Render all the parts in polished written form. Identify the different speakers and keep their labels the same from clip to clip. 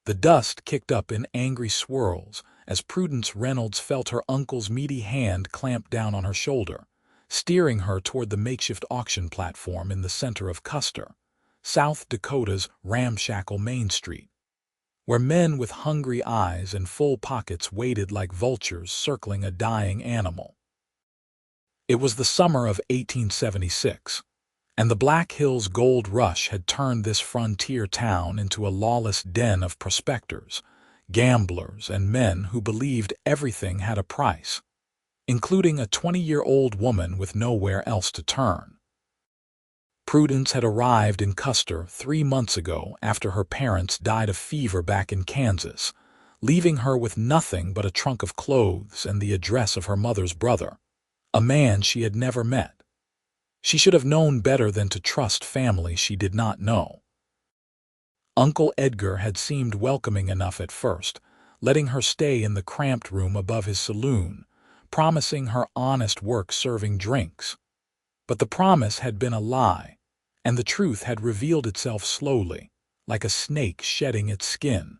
Speaker 1: The dust kicked up in angry swirls as Prudence Reynolds felt her uncle's meaty hand clamp down on her shoulder, steering her toward the makeshift auction platform in the center of Custer, South Dakota's ramshackle Main Street, where men with hungry eyes and full pockets waited like vultures circling a dying animal. It was the summer of 1876, and the Black Hills gold rush had turned this frontier town into a lawless den of prospectors, gamblers, and men who believed everything had a price, including a 20-year-old woman with nowhere else to turn. Prudence had arrived in Custer 3 months ago after her parents died of fever back in Kansas, leaving her with nothing but a trunk of clothes and the address of her mother's brother, a man she had never met. She should have known better than to trust family she did not know. Uncle Edgar had seemed welcoming enough at first, letting her stay in the cramped room above his saloon, promising her honest work serving drinks. But the promise had been a lie, and the truth had revealed itself slowly, like a snake shedding its skin.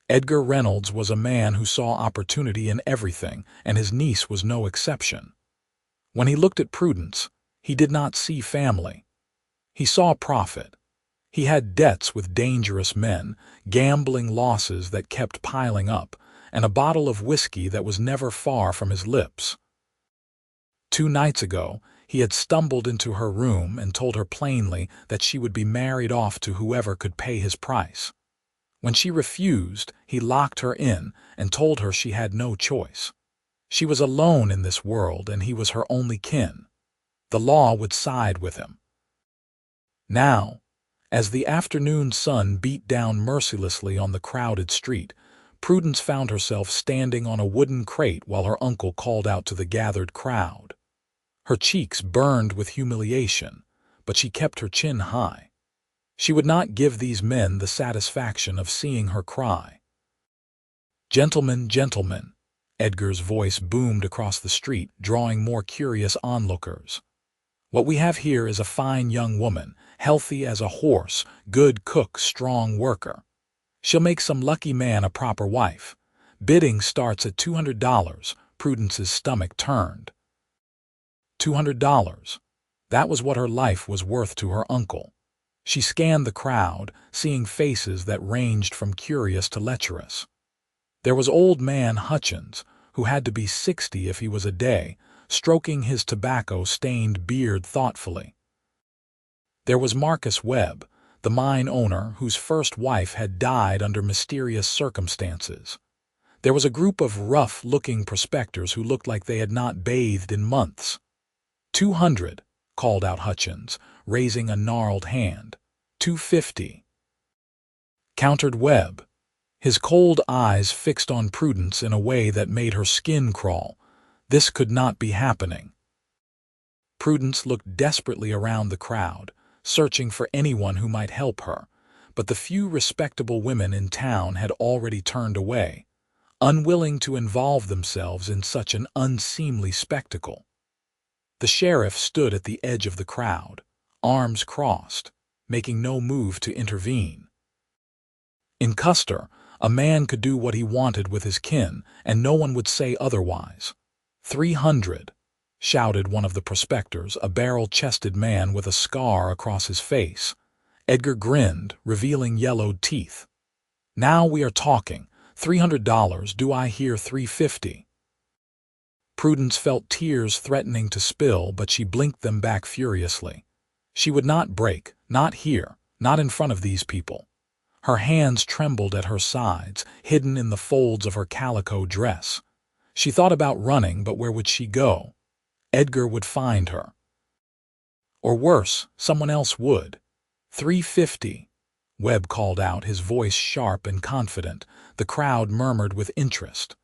Speaker 1: Edgar Reynolds was a man who saw opportunity in everything, and his niece was no exception. When he looked at Prudence, he did not see family. He saw profit. He had debts with dangerous men, gambling losses that kept piling up, and a bottle of whiskey that was never far from his lips. 2 nights ago, he had stumbled into her room and told her plainly that she would be married off to whoever could pay his price. When she refused, he locked her in and told her she had no choice. She was alone in this world, and he was her only kin. The law would side with him. Now, as the afternoon sun beat down mercilessly on the crowded street, Prudence found herself standing on a wooden crate while her uncle called out to the gathered crowd. Her cheeks burned with humiliation, but she kept her chin high. She would not give these men the satisfaction of seeing her cry. "Gentlemen, gentlemen," Edgar's voice boomed across the street, drawing more curious onlookers. "What we have here is a fine young woman, healthy as a horse, good cook, strong worker. She'll make some lucky man a proper wife. Bidding starts at $200. Prudence's stomach turned. $200. That was what her life was worth to her uncle. She scanned the crowd, seeing faces that ranged from curious to lecherous. There was old man Hutchins, who had to be 60 if he was a day, stroking his tobacco-stained beard thoughtfully. There was Marcus Webb, the mine owner whose first wife had died under mysterious circumstances. There was a group of rough-looking prospectors who looked like they had not bathed in months. 200, called out Hutchins, raising a gnarled hand. 250. Countered Webb, his cold eyes fixed on Prudence in a way that made her skin crawl. This could not be happening. Prudence looked desperately around the crowd, searching for anyone who might help her, but the few respectable women in town had already turned away, unwilling to involve themselves in such an unseemly spectacle. The sheriff stood at the edge of the crowd, arms crossed, making no move to intervene. In Custer, a man could do what he wanted with his kin, and no one would say otherwise. 300, shouted one of the prospectors, a barrel-chested man with a scar across his face. Edgar grinned, revealing yellowed teeth. "Now we are talking. $300, do I hear 350? Prudence felt tears threatening to spill, but she blinked them back furiously. She would not break, not here, not in front of these people. Her hands trembled at her sides, hidden in the folds of her calico dress. She thought about running, but where would she go? Edgar would find her. Or worse, someone else would. 350, Webb called out, his voice sharp and confident. The crowd murmured with interest.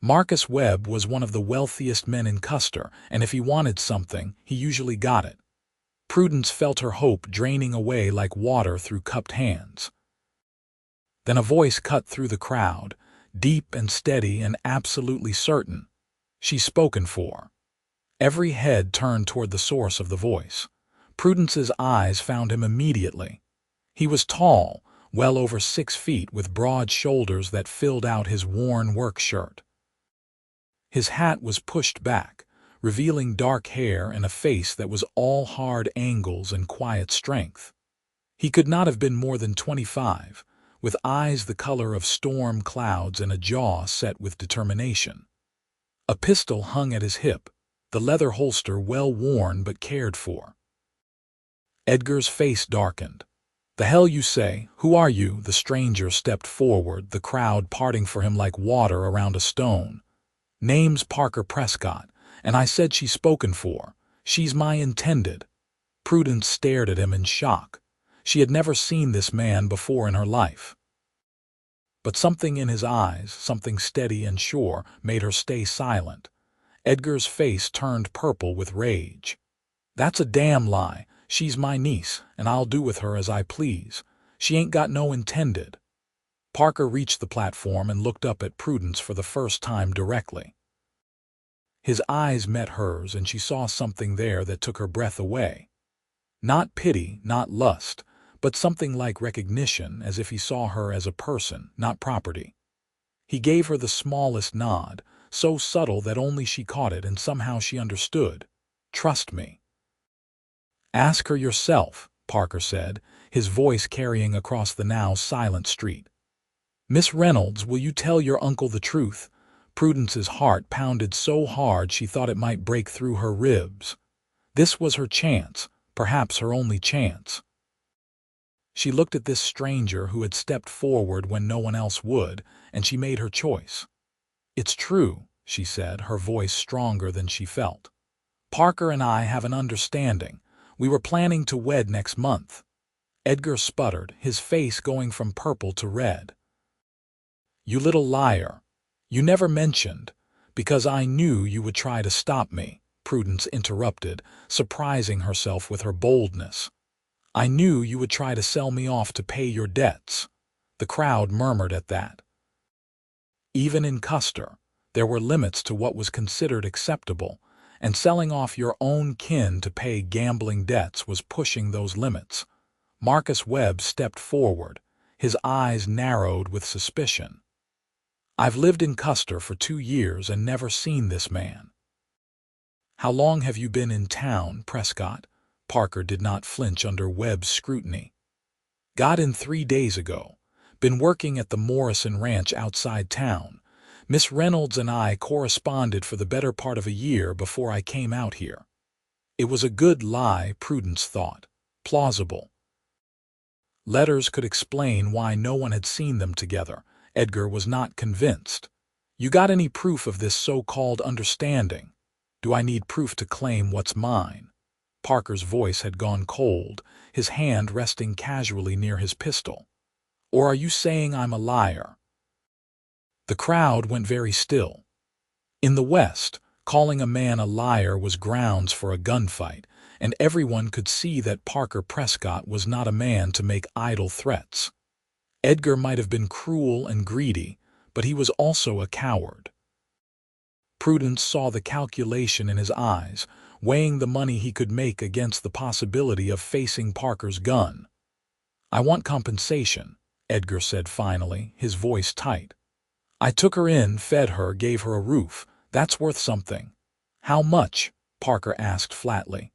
Speaker 1: Marcus Webb was one of the wealthiest men in Custer, and if he wanted something, he usually got it. Prudence felt her hope draining away like water through cupped hands. Then a voice cut through the crowd, deep and steady and absolutely certain. She's spoken for. Every head turned toward the source of the voice. Prudence's eyes found him immediately. He was tall, well over 6 feet, with broad shoulders that filled out his worn work shirt. His hat was pushed back, revealing dark hair and a face that was all hard angles and quiet strength. He could not have been more than 25, with eyes the color of storm clouds and a jaw set with determination. A pistol hung at his hip, the leather holster well worn but cared for. Edgar's face darkened. "The hell you say? Who are you?" The stranger stepped forward, the crowd parting for him like water around a stone. "Name's Parker Prescott, and I said she's spoken for. She's my intended." Prudence stared at him in shock. She had never seen this man before in her life. But something in his eyes, something steady and sure, made her stay silent. Edgar's face turned purple with rage. "That's a damn lie. She's my niece, and I'll do with her as I please. She ain't got no intended." Parker reached the platform and looked up at Prudence for the first time directly. His eyes met hers, and she saw something there that took her breath away. Not pity, not lust, but something like recognition, as if he saw her as a person, not property. He gave her the smallest nod, so subtle that only she caught it, and somehow she understood. "Trust me." "Ask her yourself," Parker said, his voice carrying across the now silent street. "Miss Reynolds, will you tell your uncle the truth?" Prudence's heart pounded so hard she thought it might break through her ribs. This was her chance, perhaps her only chance. She looked at this stranger who had stepped forward when no one else would, and she made her choice. "It's true," she said, her voice stronger than she felt. "Parker and I have an understanding. We were planning to wed next month." Edgar sputtered, his face going from purple to red. "You little liar. You never mentioned." "Because I knew you would try to stop me," Prudence interrupted, surprising herself with her boldness. "I knew you would try to sell me off to pay your debts." The crowd murmured at that. Even in Custer, there were limits to what was considered acceptable, and selling off your own kin to pay gambling debts was pushing those limits. Marcus Webb stepped forward, his eyes narrowed with suspicion. "I've lived in Custer for 2 years and never seen this man." "How long have you been in town, Prescott?" Parker did not flinch under Webb's scrutiny. "Got in 3 days ago. Been working at the Morrison Ranch outside town. Miss Reynolds and I corresponded for the better part of a year before I came out here." It was a good lie, Prudence thought. Plausible. Letters could explain why no one had seen them together. Edgar was not convinced. "You got any proof of this so-called understanding?" "Do I need proof to claim what's mine?" Parker's voice had gone cold, his hand resting casually near his pistol. "Or are you saying I'm a liar?" The crowd went very still. In the West, calling a man a liar was grounds for a gunfight, and everyone could see that Parker Prescott was not a man to make idle threats. Edgar might have been cruel and greedy, but he was also a coward. Prudence saw the calculation in his eyes, weighing the money he could make against the possibility of facing Parker's gun. "I want compensation," Edgar said finally, his voice tight. "I took her in, fed her, gave her a roof. That's worth something." "How much?" Parker asked flatly.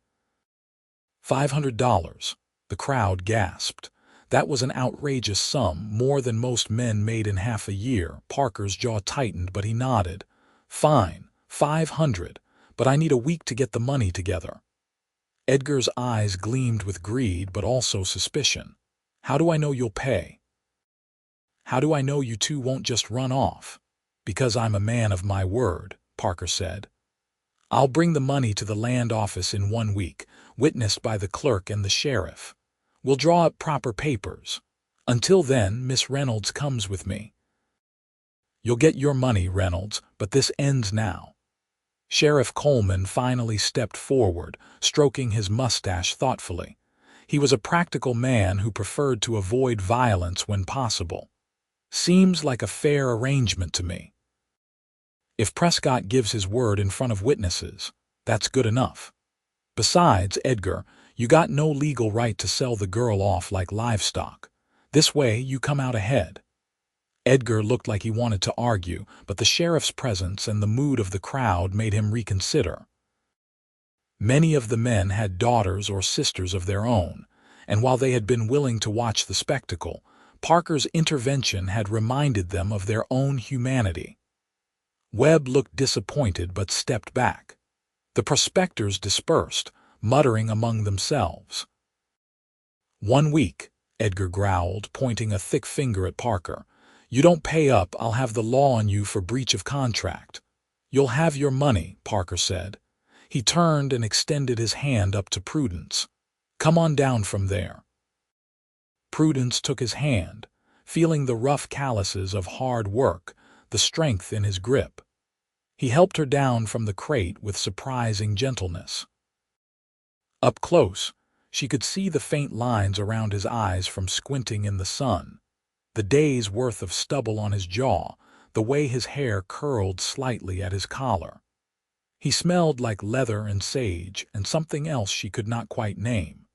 Speaker 1: $500. The crowd gasped. That was an outrageous sum, more than most men made in half a year. Parker's jaw tightened, but he nodded. "Fine, 500, but I need a week to get the money together." Edgar's eyes gleamed with greed, but also suspicion. "How do I know you'll pay?" "How do I know you two won't just run off?" "Because I'm a man of my word," Parker said. "I'll bring the money to the land office in 1 week, witnessed by the clerk and the sheriff. We'll draw up proper papers. Until then, Miss Reynolds comes with me." "You'll get your money, Reynolds, but this ends now." Sheriff Coleman finally stepped forward, stroking his mustache thoughtfully. He was a practical man who preferred to avoid violence when possible. "Seems like a fair arrangement to me. If Prescott gives his word in front of witnesses, that's good enough. Besides, Edgar, you got no legal right to sell the girl off like livestock. This way you come out ahead." Edgar looked like he wanted to argue, but the sheriff's presence and the mood of the crowd made him reconsider. Many of the men had daughters or sisters of their own, and while they had been willing to watch the spectacle, Parker's intervention had reminded them of their own humanity. Webb looked disappointed but stepped back. The prospectors dispersed, muttering among themselves. "1 week," Edgar growled, pointing a thick finger at Parker. "You don't pay up, I'll have the law on you for breach of contract." "You'll have your money," Parker said. He turned and extended his hand up to Prudence. "Come on down from there." Prudence took his hand, feeling the rough calluses of hard work, the strength in his grip. He helped her down from the crate with surprising gentleness. Up close, she could see the faint lines around his eyes from squinting in the sun, the day's worth of stubble on his jaw, the way his hair curled slightly at his collar. He smelled like leather and sage and something else she could not quite name.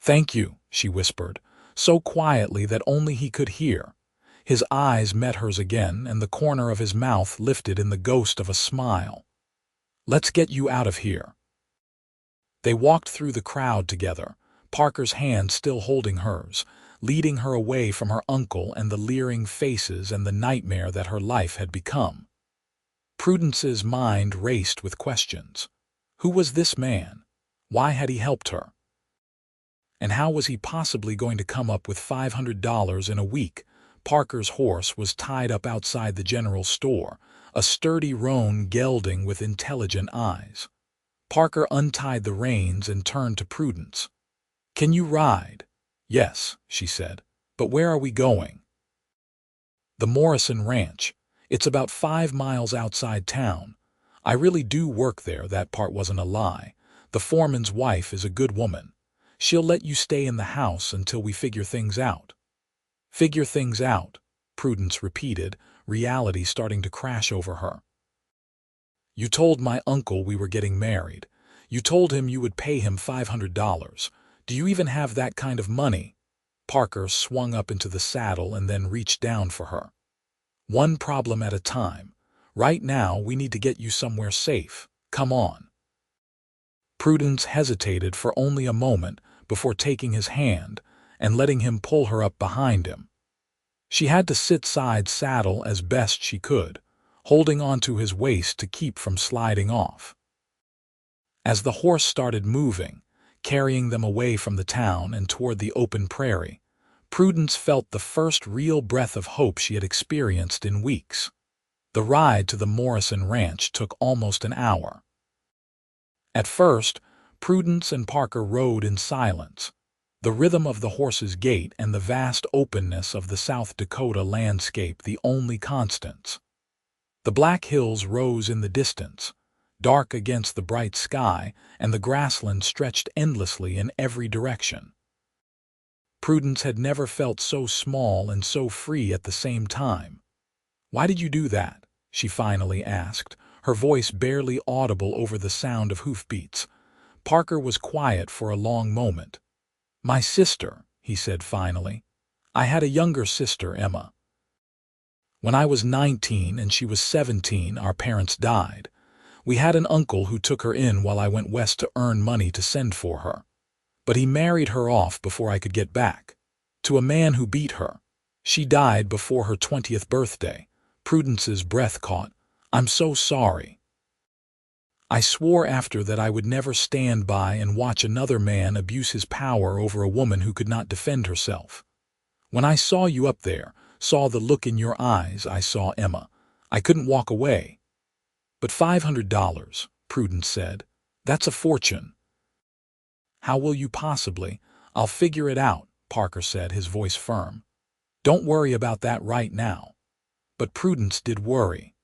Speaker 1: "Thank you," she whispered, so quietly that only he could hear. His eyes met hers again, and the corner of his mouth lifted in the ghost of a smile. "Let's get you out of here." They walked through the crowd together, Parker's hand still holding hers, leading her away from her uncle and the leering faces and the nightmare that her life had become. Prudence's mind raced with questions. Who was this man? Why had he helped her? And how was he possibly going to come up with $500 in a week? Parker's horse was tied up outside the general store, a sturdy roan gelding with intelligent eyes. Parker untied the reins and turned to Prudence. "Can you ride?" "Yes," she said. "But where are we going?" "The Morrison Ranch. It's about 5 miles outside town. I really do work there, that part wasn't a lie. The foreman's wife is a good woman. She'll let you stay in the house until we figure things out." "Figure things out," Prudence repeated, reality starting to crash over her. "You told my uncle we were getting married. You told him you would pay him $500. Do you even have that kind of money?" Parker swung up into the saddle and then reached down for her. "One problem at a time. Right now we need to get you somewhere safe. Come on." Prudence hesitated for only a moment before taking his hand and letting him pull her up behind him. She had to sit side saddle as best she could, holding onto his waist to keep from sliding off. As the horse started moving, carrying them away from the town and toward the open prairie, Prudence felt the first real breath of hope she had experienced in weeks. The ride to the Morrison Ranch took almost an hour. At first, Prudence and Parker rode in silence, the rhythm of the horse's gait and the vast openness of the South Dakota landscape the only constants. The Black Hills rose in the distance, dark against the bright sky, and the grassland stretched endlessly in every direction. Prudence had never felt so small and so free at the same time. "Why did you do that?" she finally asked, her voice barely audible over the sound of hoofbeats. Parker was quiet for a long moment. "My sister," he said finally. "I had a younger sister, Emma. When I was 19 and she was 17, our parents died. We had an uncle who took her in while I went west to earn money to send for her. But he married her off before I could get back. To a man who beat her. She died before her 20th birthday." Prudence's breath caught. "I'm so sorry. I swore after that I would never stand by and watch another man abuse his power over a woman who could not defend herself. When I saw you up there, saw the look in your eyes, I saw Emma. I couldn't walk away." "But $500, Prudence said. "That's a fortune." "How will you possibly?" "I'll figure it out," Parker said, his voice firm. "Don't worry about that right now." But Prudence did worry.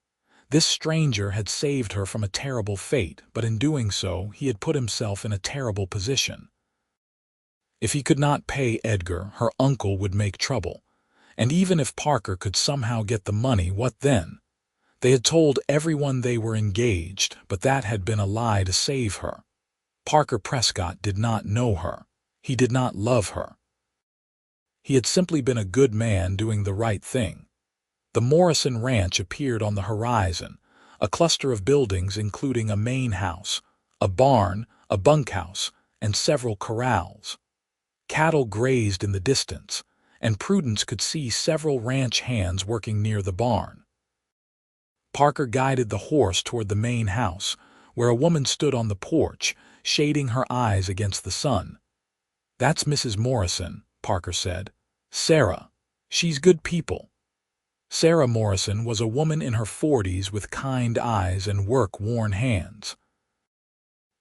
Speaker 1: This stranger had saved her from a terrible fate, but in doing so, he had put himself in a terrible position. If he could not pay Edgar, her uncle would make trouble. And even if Parker could somehow get the money, what then? They had told everyone they were engaged, but that had been a lie to save her. Parker Prescott did not know her. He did not love her. He had simply been a good man doing the right thing. The Morrison Ranch appeared on the horizon, a cluster of buildings including a main house, a barn, a bunkhouse, and several corrals. Cattle grazed in the distance, and Prudence could see several ranch hands working near the barn. Parker guided the horse toward the main house, where a woman stood on the porch, shading her eyes against the sun. "That's Mrs. Morrison," Parker said. "Sarah. She's good people." Sarah Morrison was a woman in her 40s with kind eyes and work-worn hands.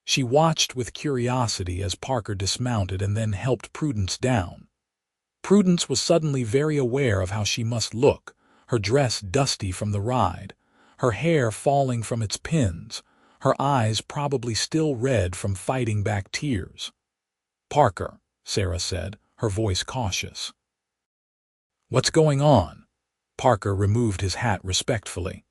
Speaker 1: She watched with curiosity as Parker dismounted and then helped Prudence down. Prudence was suddenly very aware of how she must look, her dress dusty from the ride, her hair falling from its pins, her eyes probably still red from fighting back tears. "Parker," Sarah said, her voice cautious. "What's going on?" Parker removed his hat respectfully.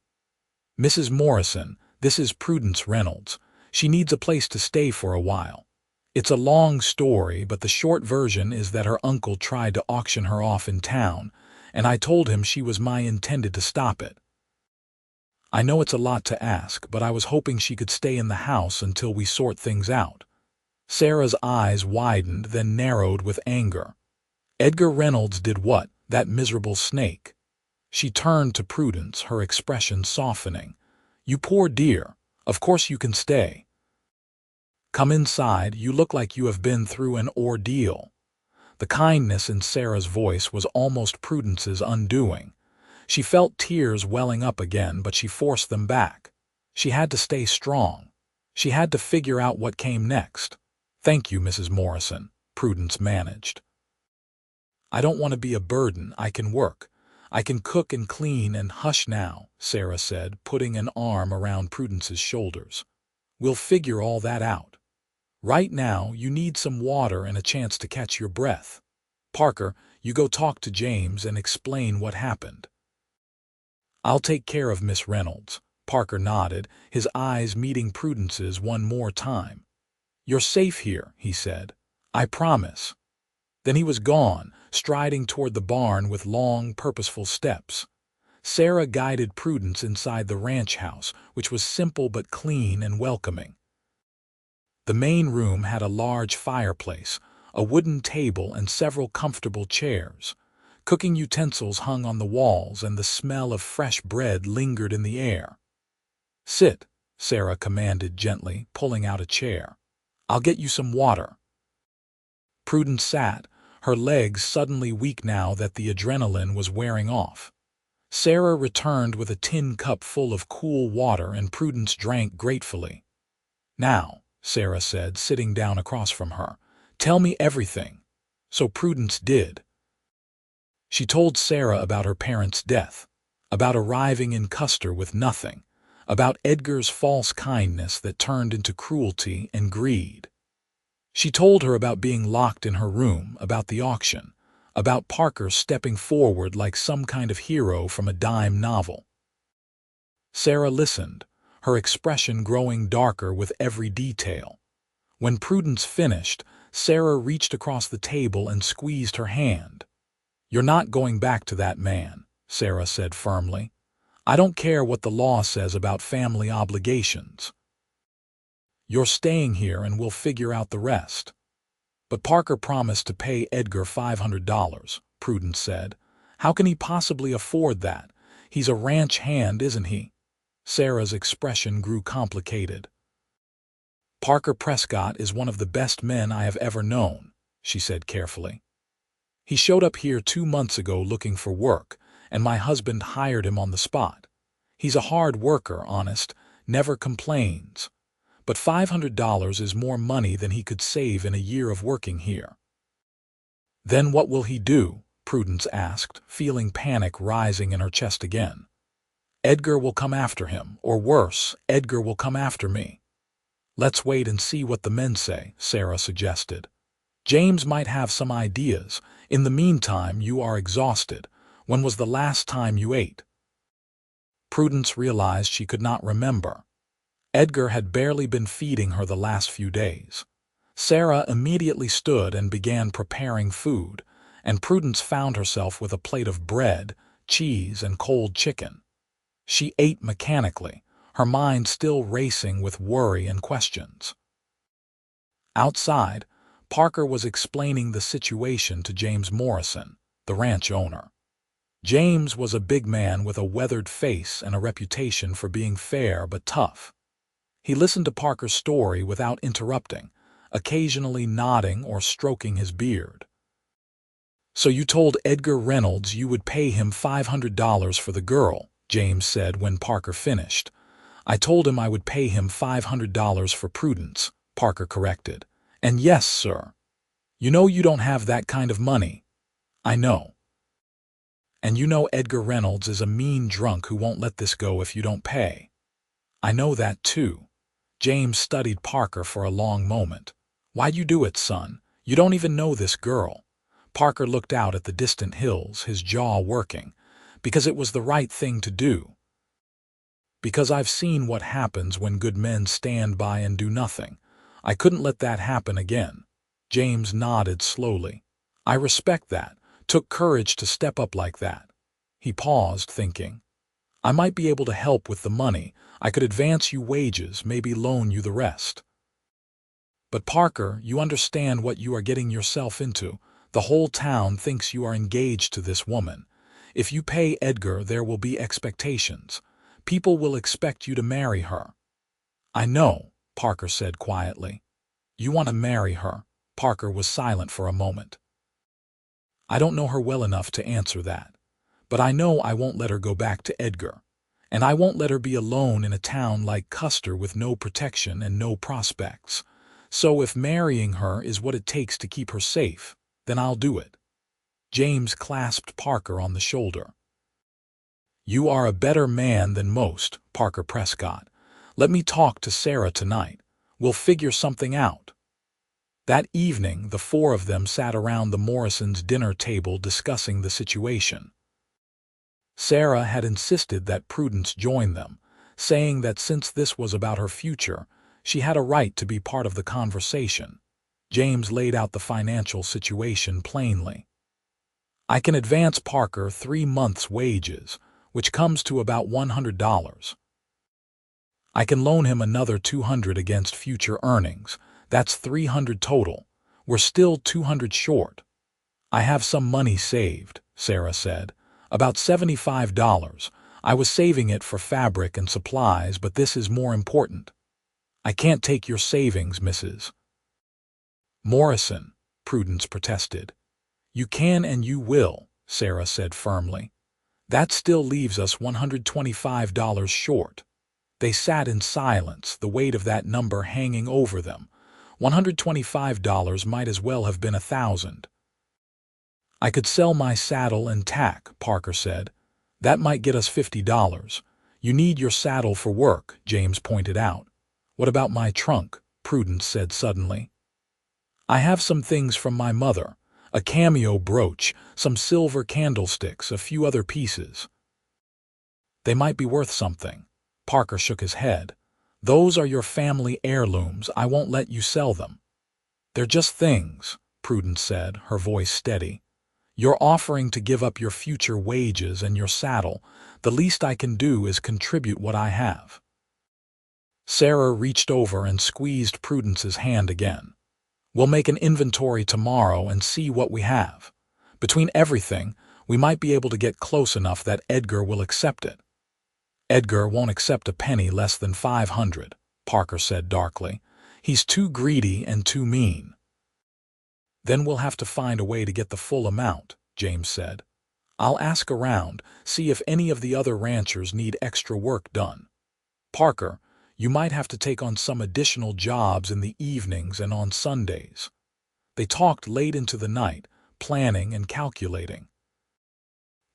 Speaker 1: "Mrs. Morrison, this is Prudence Reynolds. She needs a place to stay for a while. It's a long story, but the short version is that her uncle tried to auction her off in town, and I told him she was my intended to stop it. I know it's a lot to ask, but I was hoping she could stay in the house until we sort things out." Sarah's eyes widened, then narrowed with anger. "Edgar Reynolds did what? That miserable snake." She turned to Prudence, her expression softening. "You poor dear. Of course you can stay. Come inside, you look like you have been through an ordeal." The kindness in Sarah's voice was almost Prudence's undoing. She felt tears welling up again, but she forced them back. She had to stay strong. She had to figure out what came next. "Thank you, Mrs. Morrison," Prudence managed. "I don't want to be a burden. I can work. I can cook and clean and—" "Hush now," Sarah said, putting an arm around Prudence's shoulders. "We'll figure all that out. Right now, you need some water and a chance to catch your breath. Parker, you go talk to James and explain what happened." "I'll take care of Miss Reynolds." Parker nodded, his eyes meeting Prudence's one more time. "You're safe here," he said. "I promise." Then he was gone, striding toward the barn with long, purposeful steps. Sarah guided Prudence inside the ranch house, which was simple but clean and welcoming. The main room had a large fireplace, a wooden table, and several comfortable chairs. Cooking utensils hung on the walls, and the smell of fresh bread lingered in the air. "Sit," Sarah commanded gently, pulling out a chair. "I'll get you some water." Prudence sat, her legs suddenly weak now that the adrenaline was wearing off. Sarah returned with a tin cup full of cool water, and Prudence drank gratefully. "Now," Sarah said, sitting down across from her, "tell me everything." So Prudence did. She told Sarah about her parents' death, about arriving in Custer with nothing, about Edgar's false kindness that turned into cruelty and greed. She told her about being locked in her room, about the auction, about Parker stepping forward like some kind of hero from a dime novel. Sarah listened, her expression growing darker with every detail. When Prudence finished, Sarah reached across the table and squeezed her hand. "You're not going back to that man," Sarah said firmly. "I don't care what the law says about family obligations. You're staying here and we'll figure out the rest." "But Parker promised to pay Edgar $500, Prudence said. "How can he possibly afford that? He's a ranch hand, isn't he?" Sarah's expression grew complicated. "Parker Prescott is one of the best men I have ever known," she said carefully. "He showed up here 2 months ago looking for work, and my husband hired him on the spot. He's a hard worker, honest, never complains. But $500 is more money than he could save in a year of working here." "Then what will he do?" Prudence asked, feeling panic rising in her chest again. "Edgar will come after him, or worse, Edgar will come after me." "Let's wait and see what the men say," Sarah suggested. "James might have some ideas. In the meantime, you are exhausted. When was the last time you ate?" Prudence realized she could not remember. Edgar had barely been feeding her the last few days. Sarah immediately stood and began preparing food, and Prudence found herself with a plate of bread, cheese, and cold chicken. She ate mechanically, her mind still racing with worry and questions. Outside, Parker was explaining the situation to James Morrison, the ranch owner. James was a big man with a weathered face and a reputation for being fair but tough. He listened to Parker's story without interrupting, occasionally nodding or stroking his beard. "So you told Edgar Reynolds you would pay him $500 for the girl," James said when Parker finished. "I told him I would pay him $500 for Prudence," Parker corrected. "And yes, sir. You know you don't have that kind of money." "I know. And you know Edgar Reynolds is a mean drunk who won't let this go if you don't pay." "I know that too." James studied Parker for a long moment. "Why'd you do it, son? You don't even know this girl." Parker looked out at the distant hills, his jaw working. "Because it was the right thing to do. Because I've seen what happens when good men stand by and do nothing. I couldn't let that happen again." James nodded slowly. "I respect that. Took courage to step up like that." He paused, thinking. "I might be able to help with the money. I could advance you wages, maybe loan you the rest." "But Parker, you understand what you are getting yourself into. The whole town thinks you are engaged to this woman. If you pay Edgar, there will be expectations. People will expect you to marry her." "I know," Parker said quietly. "You want to marry her?" Parker was silent for a moment. "I don't know her well enough to answer that. But I know I won't let her go back to Edgar. And I won't let her be alone in a town like Custer with no protection and no prospects. So if marrying her is what it takes to keep her safe, then I'll do it." James clasped Parker on the shoulder. "You are a better man than most, Parker Prescott. Let me talk to Sarah tonight. We'll figure something out." That evening, the four of them sat around the Morrisons' dinner table discussing the situation. Sarah had insisted that Prudence join them, saying that since this was about her future, she had a right to be part of the conversation. James laid out the financial situation plainly. "I can advance Parker 3 months' wages, which comes to about $100. I can loan him another $200 against future earnings. That's $300 total. We're still $200 short." "I have some money saved," Sarah said. "About $75. I was saving it for fabric and supplies, but this is more important." "I can't take your savings, Mrs. Morrison," Prudence protested. "You can and you will," Sarah said firmly. "That still leaves us $125 short." They sat in silence, the weight of that number hanging over them. $125 might as well have been $1,000. "I could sell my saddle and tack," Parker said. "That might get us $50. You need your saddle for work," James pointed out. "What about my trunk?" Prudence said suddenly. "I have some things from my mother. A cameo brooch, some silver candlesticks, a few other pieces." "They might be worth something." Parker shook his head. "Those are your family heirlooms. I won't let you sell them." "They're just things," Prudence said, her voice steady. "You're offering to give up your future wages and your saddle. The least I can do is contribute what I have." Sarah reached over and squeezed Prudence's hand again. "We'll make an inventory tomorrow and see what we have. Between everything, we might be able to get close enough that Edgar will accept it." "Edgar won't accept a penny less than $500, Parker said darkly. "He's too greedy and too mean." "Then we'll have to find a way to get the full amount," James said. "I'll ask around, see if any of the other ranchers need extra work done. Parker, you might have to take on some additional jobs in the evenings and on Sundays." They talked late into the night, planning and calculating.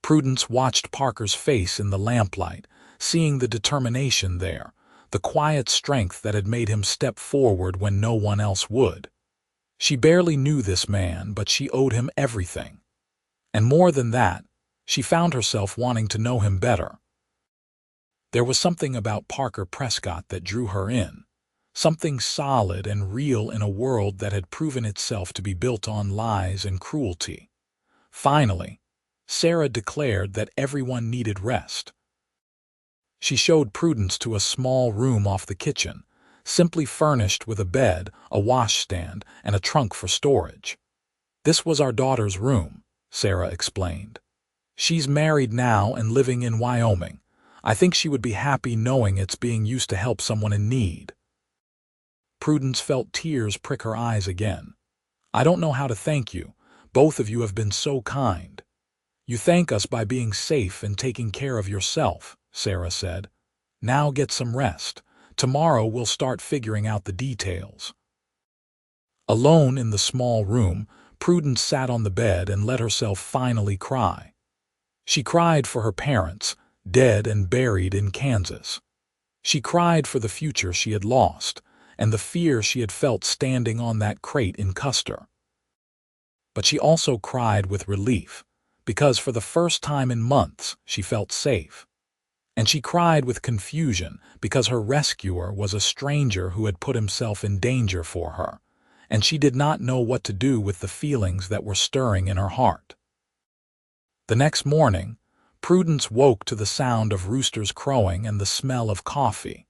Speaker 1: Prudence watched Parker's face in the lamplight, seeing the determination there, the quiet strength that had made him step forward when no one else would. She barely knew this man, but she owed him everything. And more than that, she found herself wanting to know him better. There was something about Parker Prescott that drew her in, something solid and real in a world that had proven itself to be built on lies and cruelty. Finally, Sarah declared that everyone needed rest. She showed Prudence to a small room off the kitchen, simply furnished with a bed, a washstand, and a trunk for storage. "This was our daughter's room," Sarah explained. "She's married now and living in Wyoming. I think she would be happy knowing it's being used to help someone in need." Prudence felt tears prick her eyes again. "I don't know how to thank you. Both of you have been so kind." "You thank us by being safe and taking care of yourself," Sarah said. "Now get some rest. Tomorrow we'll start figuring out the details." Alone in the small room, Prudence sat on the bed and let herself finally cry. She cried for her parents, dead and buried in Kansas. She cried for the future she had lost, and the fear she had felt standing on that crate in Custer. But she also cried with relief, because for the first time in months she felt safe. And she cried with confusion because her rescuer was a stranger who had put himself in danger for her, and she did not know what to do with the feelings that were stirring in her heart. The next morning, Prudence woke to the sound of roosters crowing and the smell of coffee.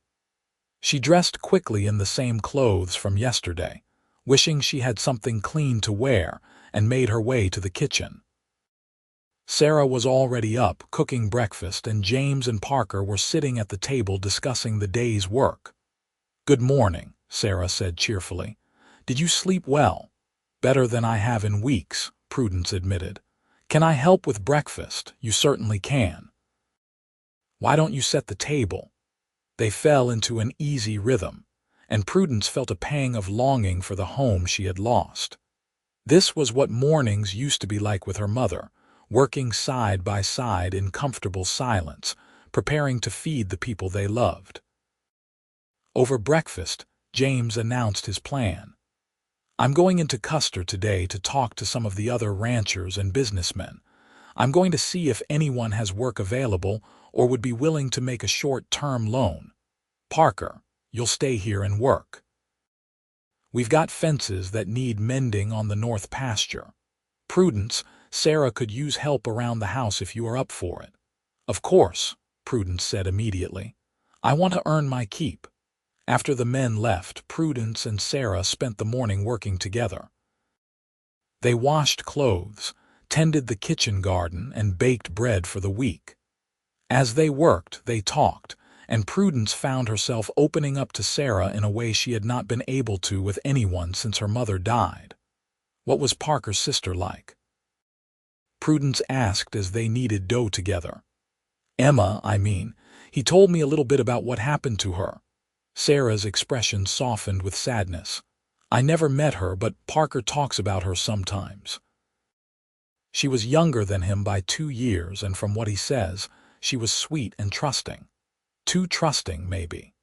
Speaker 1: She dressed quickly in the same clothes from yesterday, wishing she had something clean to wear, and made her way to the kitchen. Sarah was already up, cooking breakfast, and James and Parker were sitting at the table discussing the day's work. "Good morning," Sarah said cheerfully. "Did you sleep well?" "Better than I have in weeks," Prudence admitted. "Can I help with breakfast?" "You certainly can." "Why don't you set the table?" They fell into an easy rhythm, and Prudence felt a pang of longing for the home she had lost. This was what mornings used to be like with her mother, working side by side in comfortable silence, preparing to feed the people they loved. Over breakfast, James announced his plan. "I'm going into Custer today to talk to some of the other ranchers and businessmen. I'm going to see if anyone has work available or would be willing to make a short-term loan. Parker, you'll stay here and work. We've got fences that need mending on the north pasture. Prudence, Sarah could use help around the house if you are up for it." "Of course," Prudence said immediately. "I want to earn my keep." After the men left, Prudence and Sarah spent the morning working together. They washed clothes, tended the kitchen garden, and baked bread for the week. As they worked, they talked, and Prudence found herself opening up to Sarah in a way she had not been able to with anyone since her mother died. "What was Parker's sister like?" Prudence asked as they kneaded dough together. "Emma, I mean. He told me a little bit about what happened to her." Sarah's expression softened with sadness. "I never met her, but Parker talks about her sometimes. She was younger than him by 2 years, and from what he says, she was sweet and trusting. Too trusting, maybe.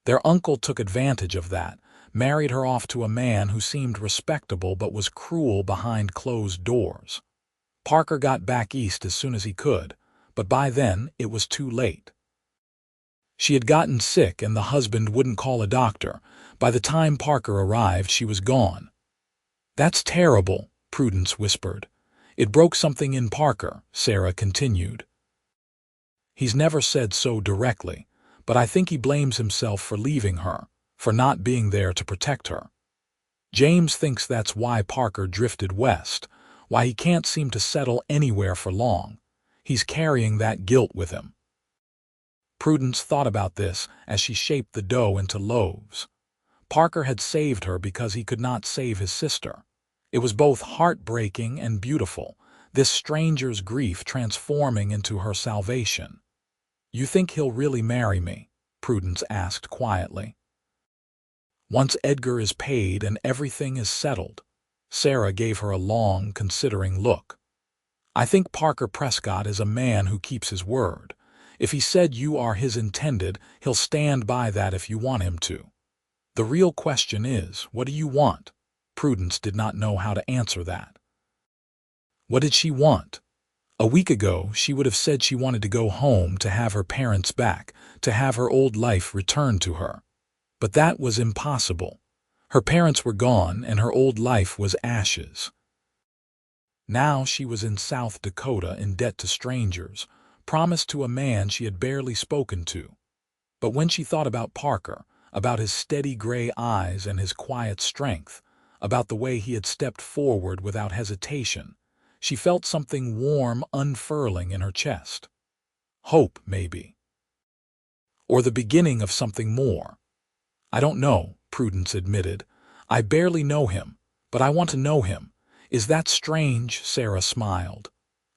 Speaker 1: Their uncle took advantage of that, married her off to a man who seemed respectable but was cruel behind closed doors. Parker got back east as soon as he could, but by then it was too late. She had gotten sick and the husband wouldn't call a doctor. By the time Parker arrived, she was gone." "That's terrible," Prudence whispered. "It broke something in Parker," Sarah continued. "He's never said so directly, but I think he blames himself for leaving her, for not being there to protect her. James thinks that's why Parker drifted west, why he can't seem to settle anywhere for long. He's carrying that guilt with him." Prudence thought about this as she shaped the dough into loaves. Parker had saved her because he could not save his sister. It was both heartbreaking and beautiful, this stranger's grief transforming into her salvation. "You think he'll really marry me?" Prudence asked quietly. "Once Edgar is paid and everything is settled." Sarah gave her a long, considering look. "I think Parker Prescott is a man who keeps his word. If he said you are his intended, he'll stand by that if you want him to. The real question is, what do you want?" Prudence did not know how to answer that. What did she want? A week ago, she would have said she wanted to go home, to have her parents back, to have her old life returned to her. But that was impossible. Her parents were gone, and her old life was ashes. Now she was in South Dakota in debt to strangers, promised to a man she had barely spoken to. But when she thought about Parker, about his steady gray eyes and his quiet strength, about the way he had stepped forward without hesitation, she felt something warm unfurling in her chest. Hope, maybe. Or the beginning of something more. "I don't know," Prudence admitted. "I barely know him, but I want to know him. Is that strange?" Sarah smiled.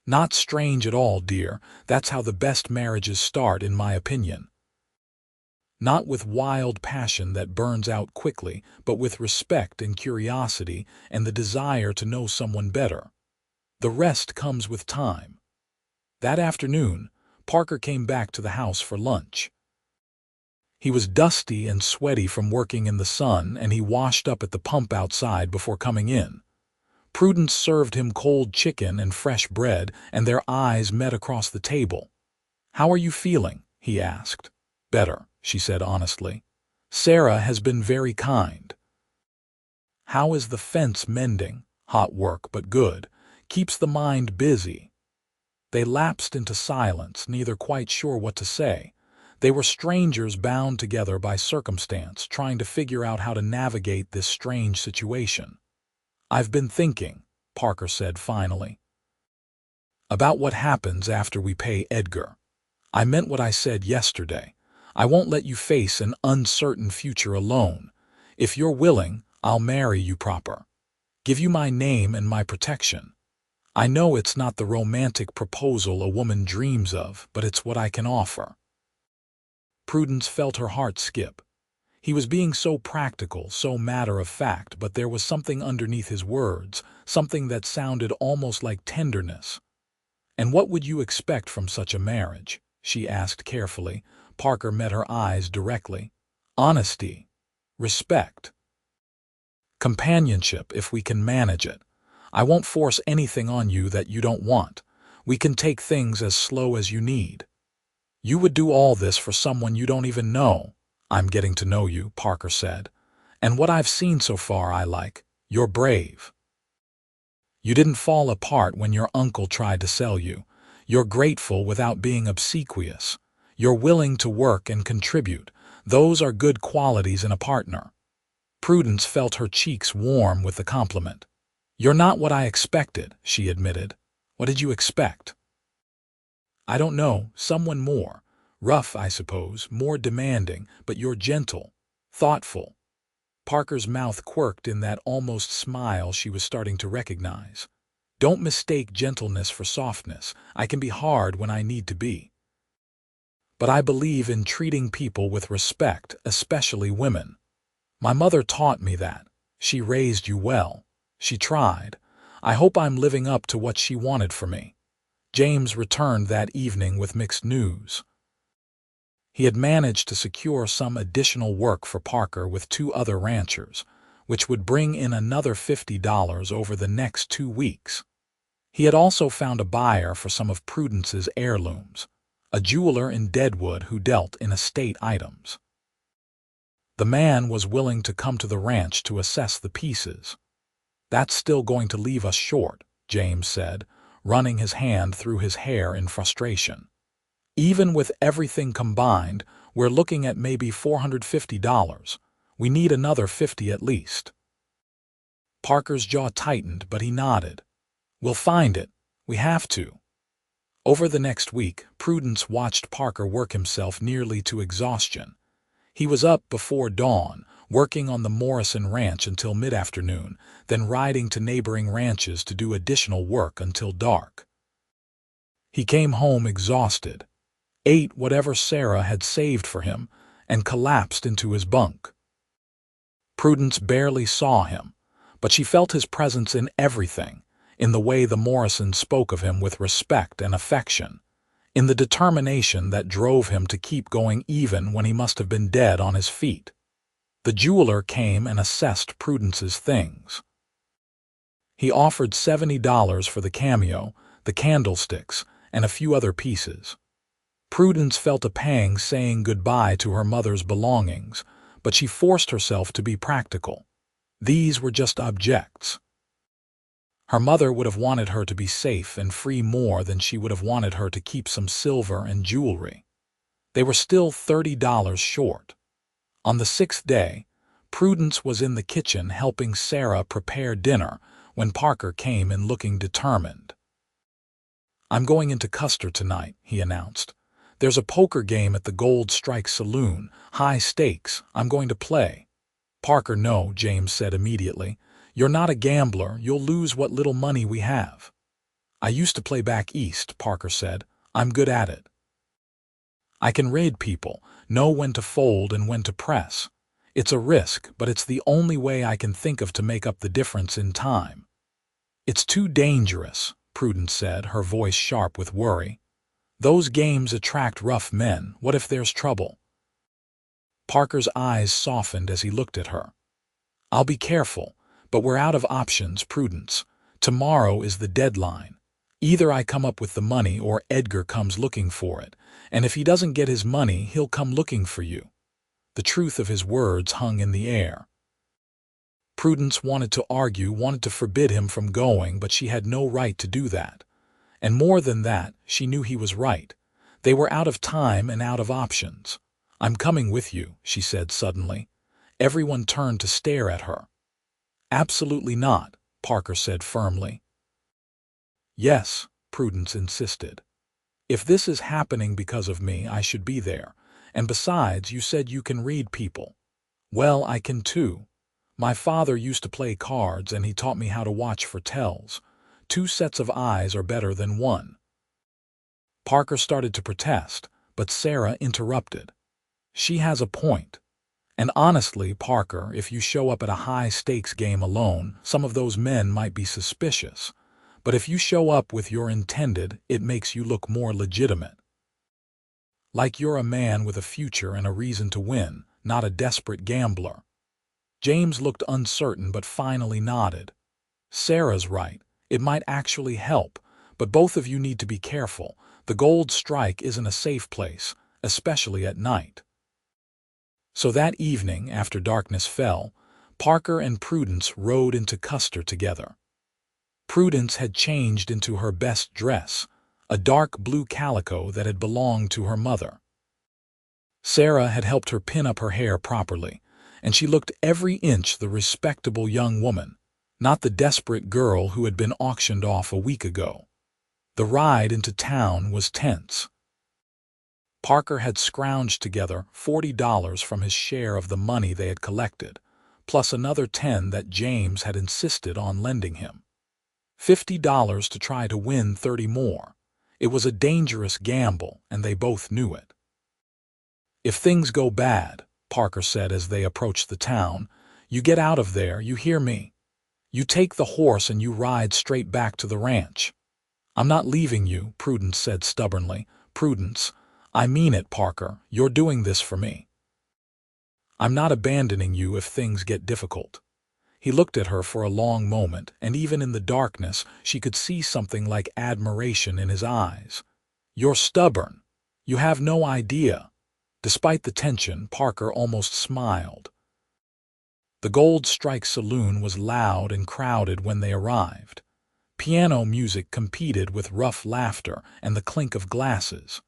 Speaker 1: "Not strange at all, dear. That's how the best marriages start, in my opinion. Not with wild passion that burns out quickly, but with respect and curiosity and the desire to know someone better. The rest comes with time." That afternoon, Parker came back to the house for lunch. He was dusty and sweaty from working in the sun, and he washed up at the pump outside before coming in. Prudence served him cold chicken and fresh bread, and their eyes met across the table. "How are you feeling?" he asked. "Better," she said honestly. "Sarah has been very kind." "How is the fence mending?" "Hot work, but good. Keeps the mind busy." They lapsed into silence, neither quite sure what to say. They were strangers bound together by circumstance, trying to figure out how to navigate this strange situation. "I've been thinking," Parker said finally, "about what happens after we pay Edgar. I meant what I said yesterday. I won't let you face an uncertain future alone. If you're willing, I'll marry you proper. Give you my name and my protection. I know it's not the romantic proposal a woman dreams of, but it's what I can offer." Prudence felt her heart skip. He was being so practical, so matter-of-fact, but there was something underneath his words, something that sounded almost like tenderness. "And what would you expect from such a marriage?" she asked carefully. Parker met her eyes directly. "Honesty. Respect. Companionship, if we can manage it. I won't force anything on you that you don't want. We can take things as slow as you need." "You would do all this for someone you don't even know." "I'm getting to know you," Parker said. "And what I've seen so far I like. You're brave. You didn't fall apart when your uncle tried to sell you. You're grateful without being obsequious. You're willing to work and contribute. Those are good qualities in a partner." Prudence felt her cheeks warm with the compliment. "You're not what I expected," she admitted. "What did you expect?" "I don't know, someone more. Rough, I suppose, more demanding, but you're gentle, thoughtful." Parker's mouth quirked in that almost smile she was starting to recognize. "Don't mistake gentleness for softness. I can be hard when I need to be. But I believe in treating people with respect, especially women. My mother taught me that. She raised you well. She tried. I hope I'm living up to what she wanted for me." James returned that evening with mixed news. He had managed to secure some additional work for Parker with 2 other ranchers, which would bring in another $50 over the next 2 weeks. He had also found a buyer for some of Prudence's heirlooms, a jeweler in Deadwood who dealt in estate items. The man was willing to come to the ranch to assess the pieces. "That's still going to leave us short," James said, running his hand through his hair in frustration. "Even with everything combined, we're looking at maybe $450. We need another 50 at least." Parker's jaw tightened, but he nodded. "We'll find it. We have to." Over the next week, Prudence watched Parker work himself nearly to exhaustion. He was up before dawn, working on the Morrison Ranch until mid-afternoon, then riding to neighboring ranches to do additional work until dark. He came home exhausted, ate whatever Sarah had saved for him, and collapsed into his bunk. Prudence barely saw him, but she felt his presence in everything, in the way the Morrisons spoke of him with respect and affection, in the determination that drove him to keep going even when he must have been dead on his feet. The jeweler came and assessed Prudence's things. He offered $70 for the cameo, the candlesticks, and a few other pieces. Prudence felt a pang saying goodbye to her mother's belongings, but she forced herself to be practical. These were just objects. Her mother would have wanted her to be safe and free more than she would have wanted her to keep some silver and jewelry. They were still $30 short. On the sixth day, Prudence was in the kitchen helping Sarah prepare dinner when Parker came in looking determined. "I'm going into Custer tonight," he announced. "There's a poker game at the Gold Strike Saloon, high stakes. I'm going to play." "Parker, no," James said immediately. "You're not a gambler. You'll lose what little money we have." "I used to play back east," Parker said. "I'm good at it. I can raid people, know when to fold and when to press. It's a risk, but it's the only way I can think of to make up the difference in time." "It's too dangerous," Prudence said, her voice sharp with worry. "Those games attract rough men. What if there's trouble?" Parker's eyes softened as he looked at her. "I'll be careful, but we're out of options, Prudence. Tomorrow is the deadline. Either I come up with the money or Edgar comes looking for it, and if he doesn't get his money, he'll come looking for you." The truth of his words hung in the air. Prudence wanted to argue, wanted to forbid him from going, but she had no right to do that. And more than that, she knew he was right. They were out of time and out of options. "I'm coming with you," she said suddenly. Everyone turned to stare at her. "Absolutely not," Parker said firmly. "Yes," Prudence insisted. "If this is happening because of me, I should be there. And besides, you said you can read people. Well, I can too. My father used to play cards, and he taught me how to watch for tells. 2 sets of eyes are better than 1. Parker started to protest, but Sarah interrupted. "She has a point. And honestly, Parker, if you show up at a high-stakes game alone, some of those men might be suspicious. But if you show up with your intended, it makes you look more legitimate. Like you're a man with a future and a reason to win, not a desperate gambler." James looked uncertain but finally nodded. "Sarah's right. It might actually help, but both of you need to be careful. The Gold Strike isn't a safe place, especially at night." So that evening, after darkness fell, Parker and Prudence rode into Custer together. Prudence had changed into her best dress, a dark blue calico that had belonged to her mother. Sarah had helped her pin up her hair properly, and she looked every inch the respectable young woman, not the desperate girl who had been auctioned off a week ago. The ride into town was tense. Parker had scrounged together $40 from his share of the money they had collected, plus another $10 that James had insisted on lending him. $50 to try to win 30 more. It was a dangerous gamble, and they both knew it. "If things go bad," Parker said as they approached the town, "you get out of there, you hear me? You take the horse and you ride straight back to the ranch." "I'm not leaving you," Prudence said stubbornly. "Prudence, I mean it, Parker. You're doing this for me. I'm not abandoning you if things get difficult." He looked at her for a long moment, and even in the darkness, she could see something like admiration in his eyes. "You're stubborn. You have no idea." Despite the tension, Parker almost smiled. The Gold Strike Saloon was loud and crowded when they arrived. Piano music competed with rough laughter and the clink of glasses.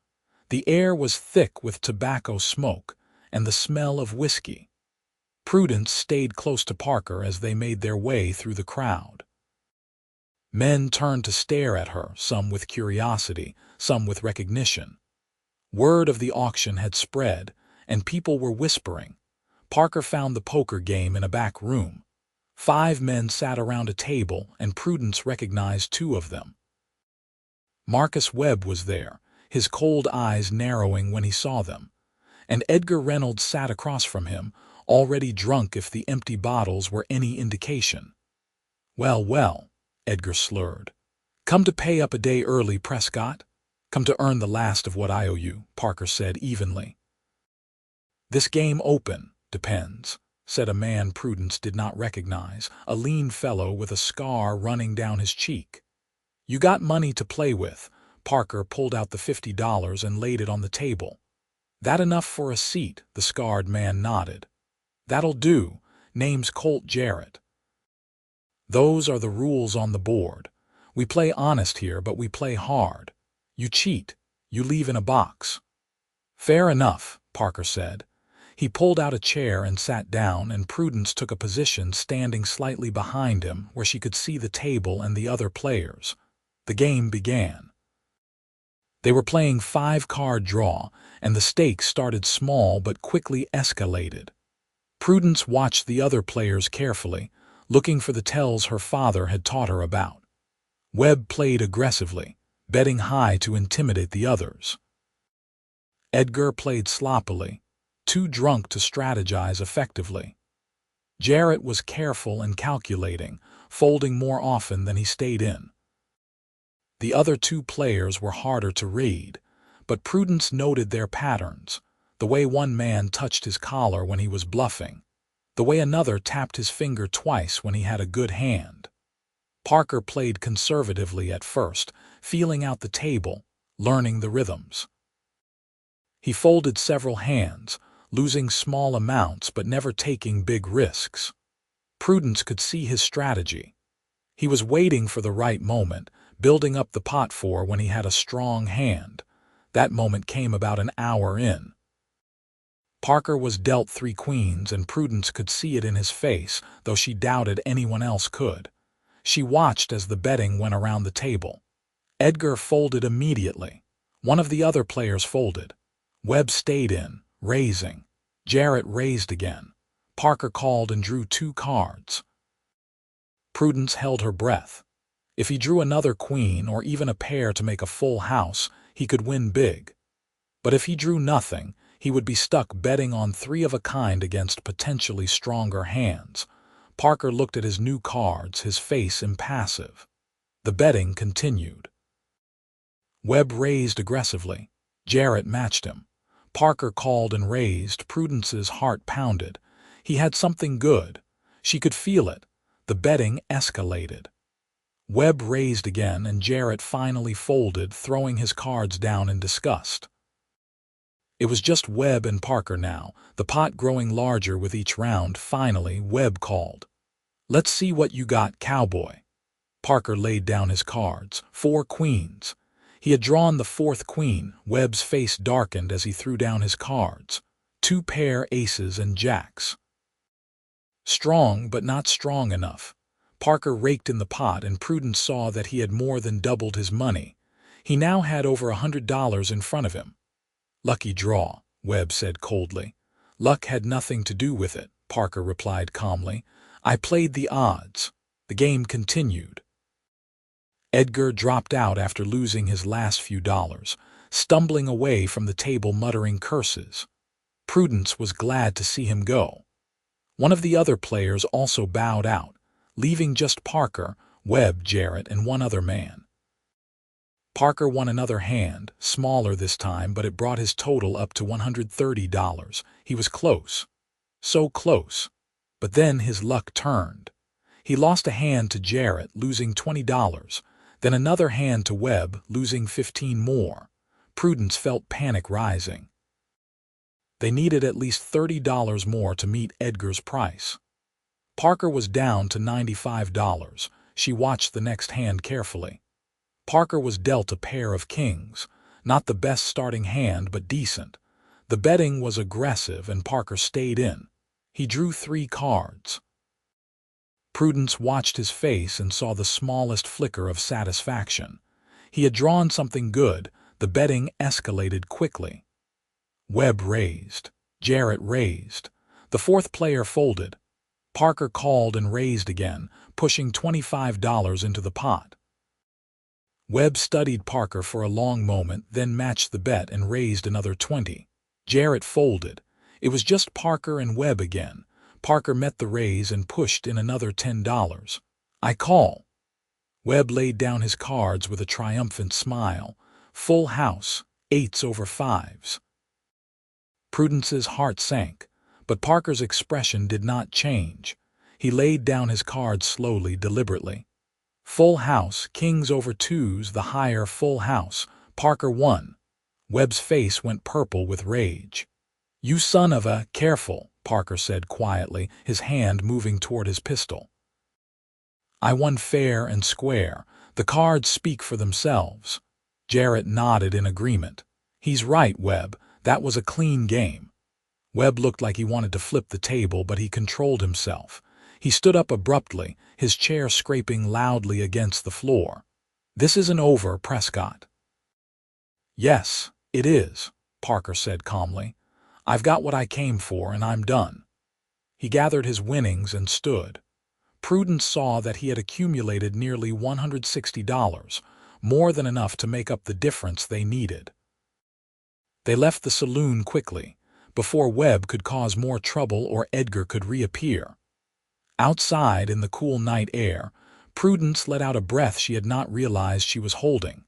Speaker 1: The air was thick with tobacco smoke and the smell of whiskey. Prudence stayed close to Parker as they made their way through the crowd. Men turned to stare at her, some with curiosity, some with recognition. Word of the auction had spread, and people were whispering. Parker found the poker game in a back room. 5 men sat around a table, and Prudence recognized 2 of them. Marcus Webb was there, his cold eyes narrowing when he saw them, and Edgar Reynolds sat across from him, already drunk if the empty bottles were any indication. "Well, well," Edgar slurred. "Come to pay up a day early, Prescott?" "Come to earn the last of what I owe you," Parker said evenly. "This game open depends," said a man Prudence did not recognize, a lean fellow with a scar running down his cheek. "You got money to play with." Parker pulled out the $50 and laid it on the table. "That enough for a seat?" The scarred man nodded. "That'll do. Name's Colt Jarrett." Those are the rules on the board. We play honest here, but we play hard. You cheat, you leave in a box." "Fair enough," Parker said. He pulled out a chair and sat down, and Prudence took a position standing slightly behind him where she could see the table and the other players. The game began. They were playing 5-card draw, and the stakes started small but quickly escalated. Prudence watched the other players carefully, looking for the tells her father had taught her about. Webb played aggressively, betting high to intimidate the others. Edgar played sloppily, too drunk to strategize effectively. Jarrett was careful and calculating, folding more often than he stayed in. The other 2 players were harder to read, but Prudence noted their patterns, the way one man touched his collar when he was bluffing, the way another tapped his finger twice when he had a good hand. Parker played conservatively at first, feeling out the table, learning the rhythms. He folded several hands, losing small amounts but never taking big risks. Prudence could see his strategy. He was waiting for the right moment, building up the pot for when he had a strong hand. That moment came about an hour in. Parker was dealt 3 queens, and Prudence could see it in his face, though she doubted anyone else could. She watched as the betting went around the table. Edgar folded immediately. One of the other players folded. Webb stayed in, raising. Jarrett raised again. Parker called and drew 2 cards. Prudence held her breath. If he drew another queen or even a pair to make a full house, he could win big. But if he drew nothing, he would be stuck betting on 3 of a kind against potentially stronger hands. Parker looked at his new cards, his face impassive. The betting continued. Webb raised aggressively. Jarrett matched him. Parker called and raised. Prudence's heart pounded. He had something good. She could feel it. The betting escalated. Webb raised again, and Jarrett finally folded, throwing his cards down in disgust. It was just Webb and Parker now, the pot growing larger with each round. Finally, Webb called. "Let's see what you got, Cowboy." Parker laid down his cards. 4 queens. He had drawn the 4th queen. Webb's face darkened as he threw down his cards. 2 pair aces and jacks. Strong, but not strong enough. Parker raked in the pot, and Prudence saw that he had more than doubled his money. He now had over $100 in front of him. "Lucky draw," Webb said coldly. "Luck had nothing to do with it," Parker replied calmly. "I played the odds." The game continued. Edgar dropped out after losing his last few dollars, stumbling away from the table muttering curses. Prudence was glad to see him go. One of the other players also bowed out, leaving just Parker, Webb, Jarrett, and one other man. Parker won another hand, smaller this time, but it brought his total up to $130. He was close. So close. But then his luck turned. He lost a hand to Jarrett, losing $20, then another hand to Webb, losing 15 more. Prudence felt panic rising. They needed at least $30 more to meet Edgar's price. Parker was down to $95. She watched the next hand carefully. Parker was dealt a pair of kings, not the best starting hand, but decent. The betting was aggressive, and Parker stayed in. He drew 3 cards. Prudence watched his face and saw the smallest flicker of satisfaction. He had drawn something good. The betting escalated quickly. Webb raised. Jarrett raised. The 4th player folded. Parker called and raised again, pushing $25 into the pot. Webb studied Parker for a long moment, then matched the bet and raised another 20. Jarrett folded. It was just Parker and Webb again. Parker met the raise and pushed in another $10. "I call." Webb laid down his cards with a triumphant smile. Full house, 8s over 5s. Prudence's heart sank, but Parker's expression did not change. He laid down his cards slowly, deliberately. Full house, kings over 2s, the higher full house. Parker won. Webb's face went purple with rage. "You son of a..." "Careful," Parker said quietly, his hand moving toward his pistol. I won fair and square. The cards speak for themselves. Jarrett nodded in agreement. He's right, Webb. That was a clean game. Webb looked like he wanted to flip the table, but he controlled himself. He stood up abruptly, his chair scraping loudly against the floor. This isn't over, Prescott. Yes, it is, Parker said calmly. I've got what I came for, and I'm done. He gathered his winnings and stood. Prudence saw that he had accumulated nearly $160, more than enough to make up the difference they needed. They left the saloon quickly, before Webb could cause more trouble or Edgar could reappear. Outside, in the cool night air, Prudence let out a breath she had not realized she was holding.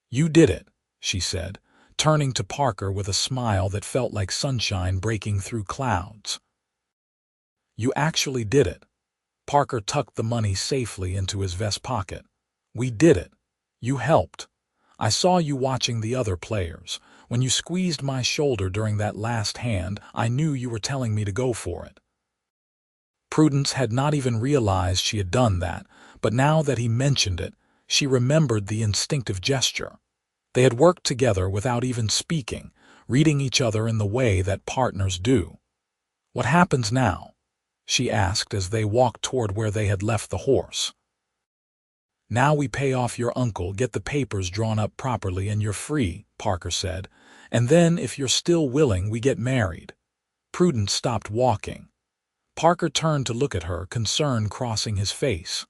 Speaker 1: You did it, she said, turning to Parker with a smile that felt like sunshine breaking through clouds. You actually did it. Parker tucked the money safely into his vest pocket. We did it. You helped. I saw you watching the other players. When you squeezed my shoulder during that last hand, I knew you were telling me to go for it. Prudence had not even realized she had done that, but now that he mentioned it, she remembered the instinctive gesture. They had worked together without even speaking, reading each other in the way that partners do. What happens now? She asked as they walked toward where they had left the horse. Now we pay off your uncle, get the papers drawn up properly, and you're free, Parker said. And then, if you're still willing, we get married. Prudence stopped walking. Parker turned to look at her, concern crossing his face.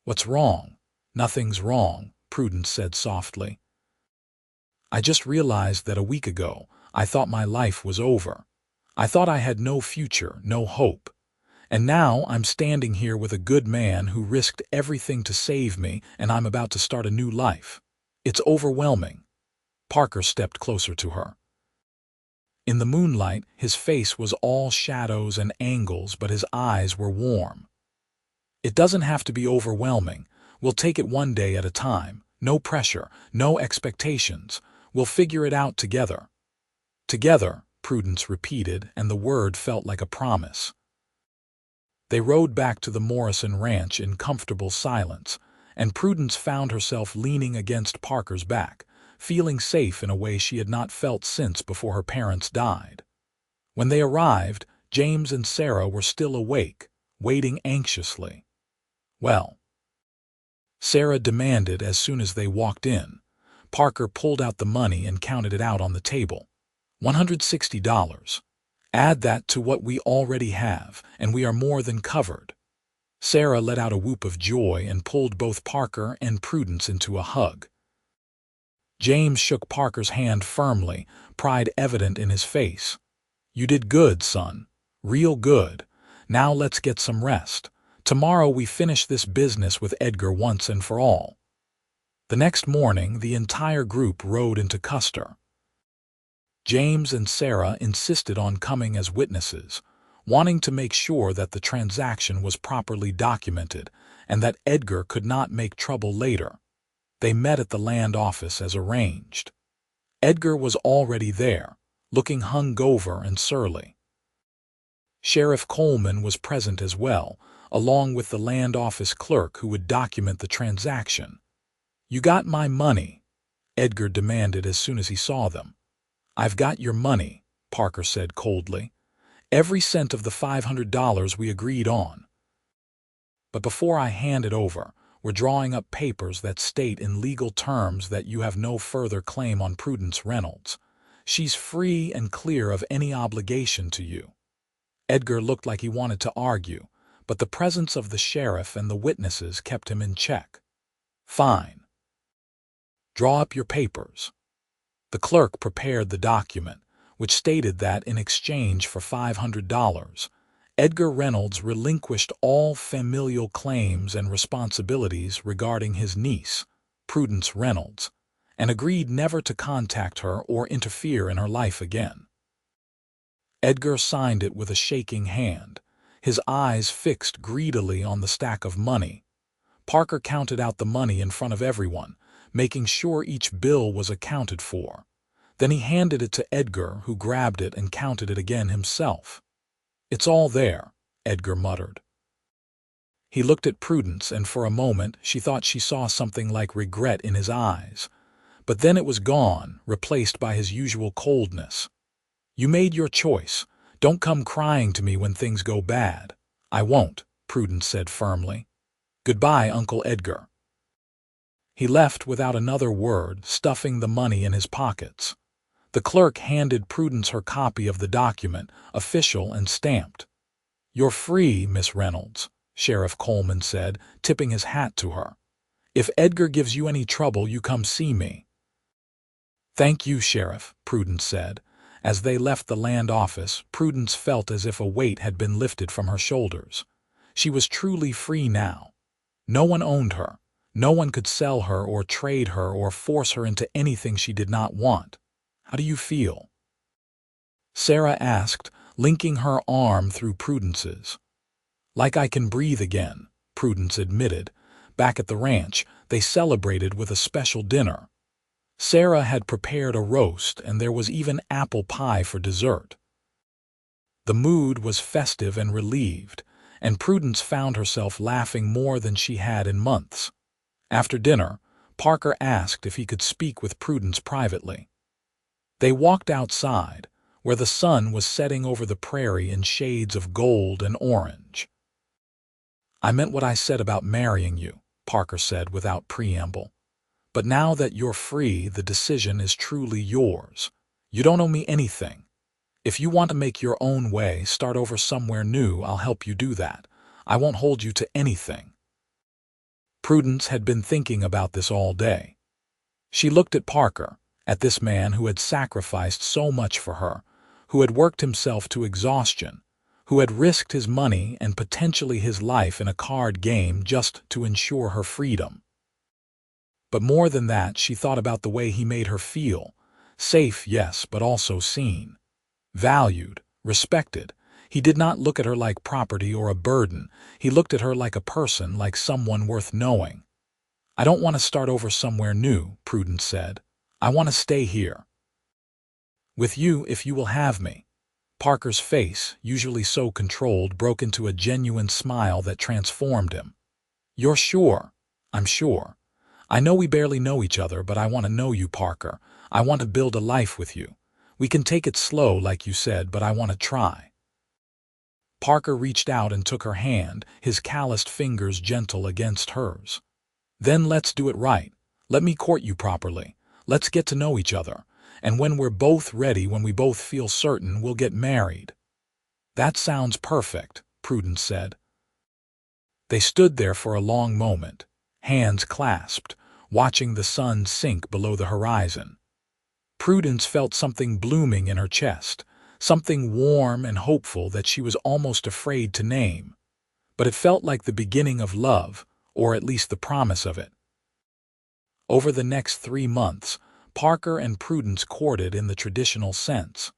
Speaker 1: What's wrong? Nothing's wrong, Prudence said softly. I just realized that a week ago, I thought my life was over. I thought I had no future, no hope. And now I'm standing here with a good man who risked everything to save me, and I'm about to start a new life. It's overwhelming. Parker stepped closer to her. In the moonlight, his face was all shadows and angles, but his eyes were warm. It doesn't have to be overwhelming. We'll take it one day at a time. No pressure, no expectations. We'll figure it out together. Together, Prudence repeated, and the word felt like a promise. They rode back to the Morrison ranch in comfortable silence, and Prudence found herself leaning against Parker's back, feeling safe in a way she had not felt since before her parents died. When they arrived, James and Sarah were still awake, waiting anxiously. Well, Sarah demanded as soon as they walked in. Parker pulled out the money and counted it out on the table. $160. Add that to what we already have, and we are more than covered. Sarah let out a whoop of joy and pulled both Parker and Prudence into a hug. James shook Parker's hand firmly, pride evident in his face. You did good, son. Real good. Now let's get some rest. Tomorrow we finish this business with Edgar once and for all. The next morning, the entire group rode into Custer. James and Sarah insisted on coming as witnesses, wanting to make sure that the transaction was properly documented and that Edgar could not make trouble later. They met at the land office as arranged. Edgar was already there, looking hungover and surly. Sheriff Coleman was present as well, along with the land office clerk who would document the transaction. You got my money? Edgar demanded as soon as he saw them. I've got your money, Parker said coldly. Every cent of the $500 we agreed on. But before I hand it over, we're drawing up papers that state in legal terms that you have no further claim on Prudence Reynolds. She's free and clear of any obligation to you. Edgar looked like he wanted to argue, but the presence of the sheriff and the witnesses kept him in check. Fine. Draw up your papers. The clerk prepared the document, which stated that in exchange for $500, Edgar Reynolds relinquished all familial claims and responsibilities regarding his niece, Prudence Reynolds, and agreed never to contact her or interfere in her life again. Edgar signed it with a shaking hand, his eyes fixed greedily on the stack of money. Parker counted out the money in front of everyone, making sure each bill was accounted for. Then he handed it to Edgar, who grabbed it and counted it again himself. It's all there, Edgar muttered. He looked at Prudence, and for a moment she thought she saw something like regret in his eyes. But then it was gone, replaced by his usual coldness. "You made your choice. Don't come crying to me when things go bad." "I won't," Prudence said firmly. "Goodbye, Uncle Edgar." He left without another word, stuffing the money in his pockets. The clerk handed Prudence her copy of the document, official and stamped. "You're free, Miss Reynolds," Sheriff Coleman said, tipping his hat to her. "If Edgar gives you any trouble, you come see me." "Thank you, Sheriff," Prudence said. As they left the land office, Prudence felt as if a weight had been lifted from her shoulders. She was truly free now. No one owned her. No one could sell her or trade her or force her into anything she did not want. "How do you feel?" Sarah asked, linking her arm through Prudence's. "Like I can breathe again," Prudence admitted. Back at the ranch, they celebrated with a special dinner. Sarah had prepared a roast, and there was even apple pie for dessert. The mood was festive and relieved, and Prudence found herself laughing more than she had in months. After dinner, Parker asked if he could speak with Prudence privately. They walked outside, where the sun was setting over the prairie in shades of gold and orange. "I meant what I said about marrying you," Parker said without preamble. "But now that you're free, the decision is truly yours. You don't owe me anything. If you want to make your own way, start over somewhere new, I'll help you do that. I won't hold you to anything." Prudence had been thinking about this all day. She looked at Parker, at this man who had sacrificed so much for her, who had worked himself to exhaustion, who had risked his money and potentially his life in a card game just to ensure her freedom. But more than that, she thought about the way he made her feel. Safe, yes, but also seen. Valued, respected. He did not look at her like property or a burden. He looked at her like a person, like someone worth knowing. "I don't want to start over somewhere new," Prudence said. "I want to stay here with you if you will have me." Parker's face, usually so controlled, broke into a genuine smile that transformed him. "You're sure?" "I'm sure. I know we barely know each other, but I want to know you, Parker. I want to build a life with you. We can take it slow, like you said, but I want to try." Parker reached out and took her hand, his calloused fingers gentle against hers. "Then let's do it right. Let me court you properly. Let's get to know each other. And when we're both ready, when we both feel certain, we'll get married." "That sounds perfect," Prudence said. They stood there for a long moment, hands clasped, watching the sun sink below the horizon. Prudence felt something blooming in her chest, something warm and hopeful that she was almost afraid to name. But it felt like the beginning of love, or at least the promise of it. Over the next 3 months, Parker and Prudence courted in the traditional sense.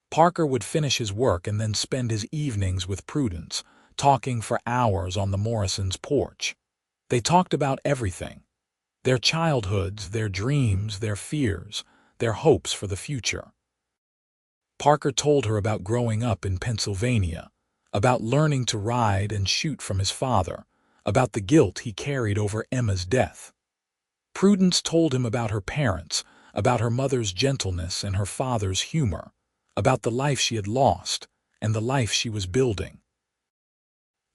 Speaker 1: Parker would finish his work and then spend his evenings with Prudence, talking for hours on the Morrisons' porch. They talked about everything. Their childhoods, their dreams, their fears, their hopes for the future. Parker told her about growing up in Pennsylvania, about learning to ride and shoot from his father, about the guilt he carried over Emma's death. Prudence told him about her parents, about her mother's gentleness and her father's humor, about the life she had lost and the life she was building.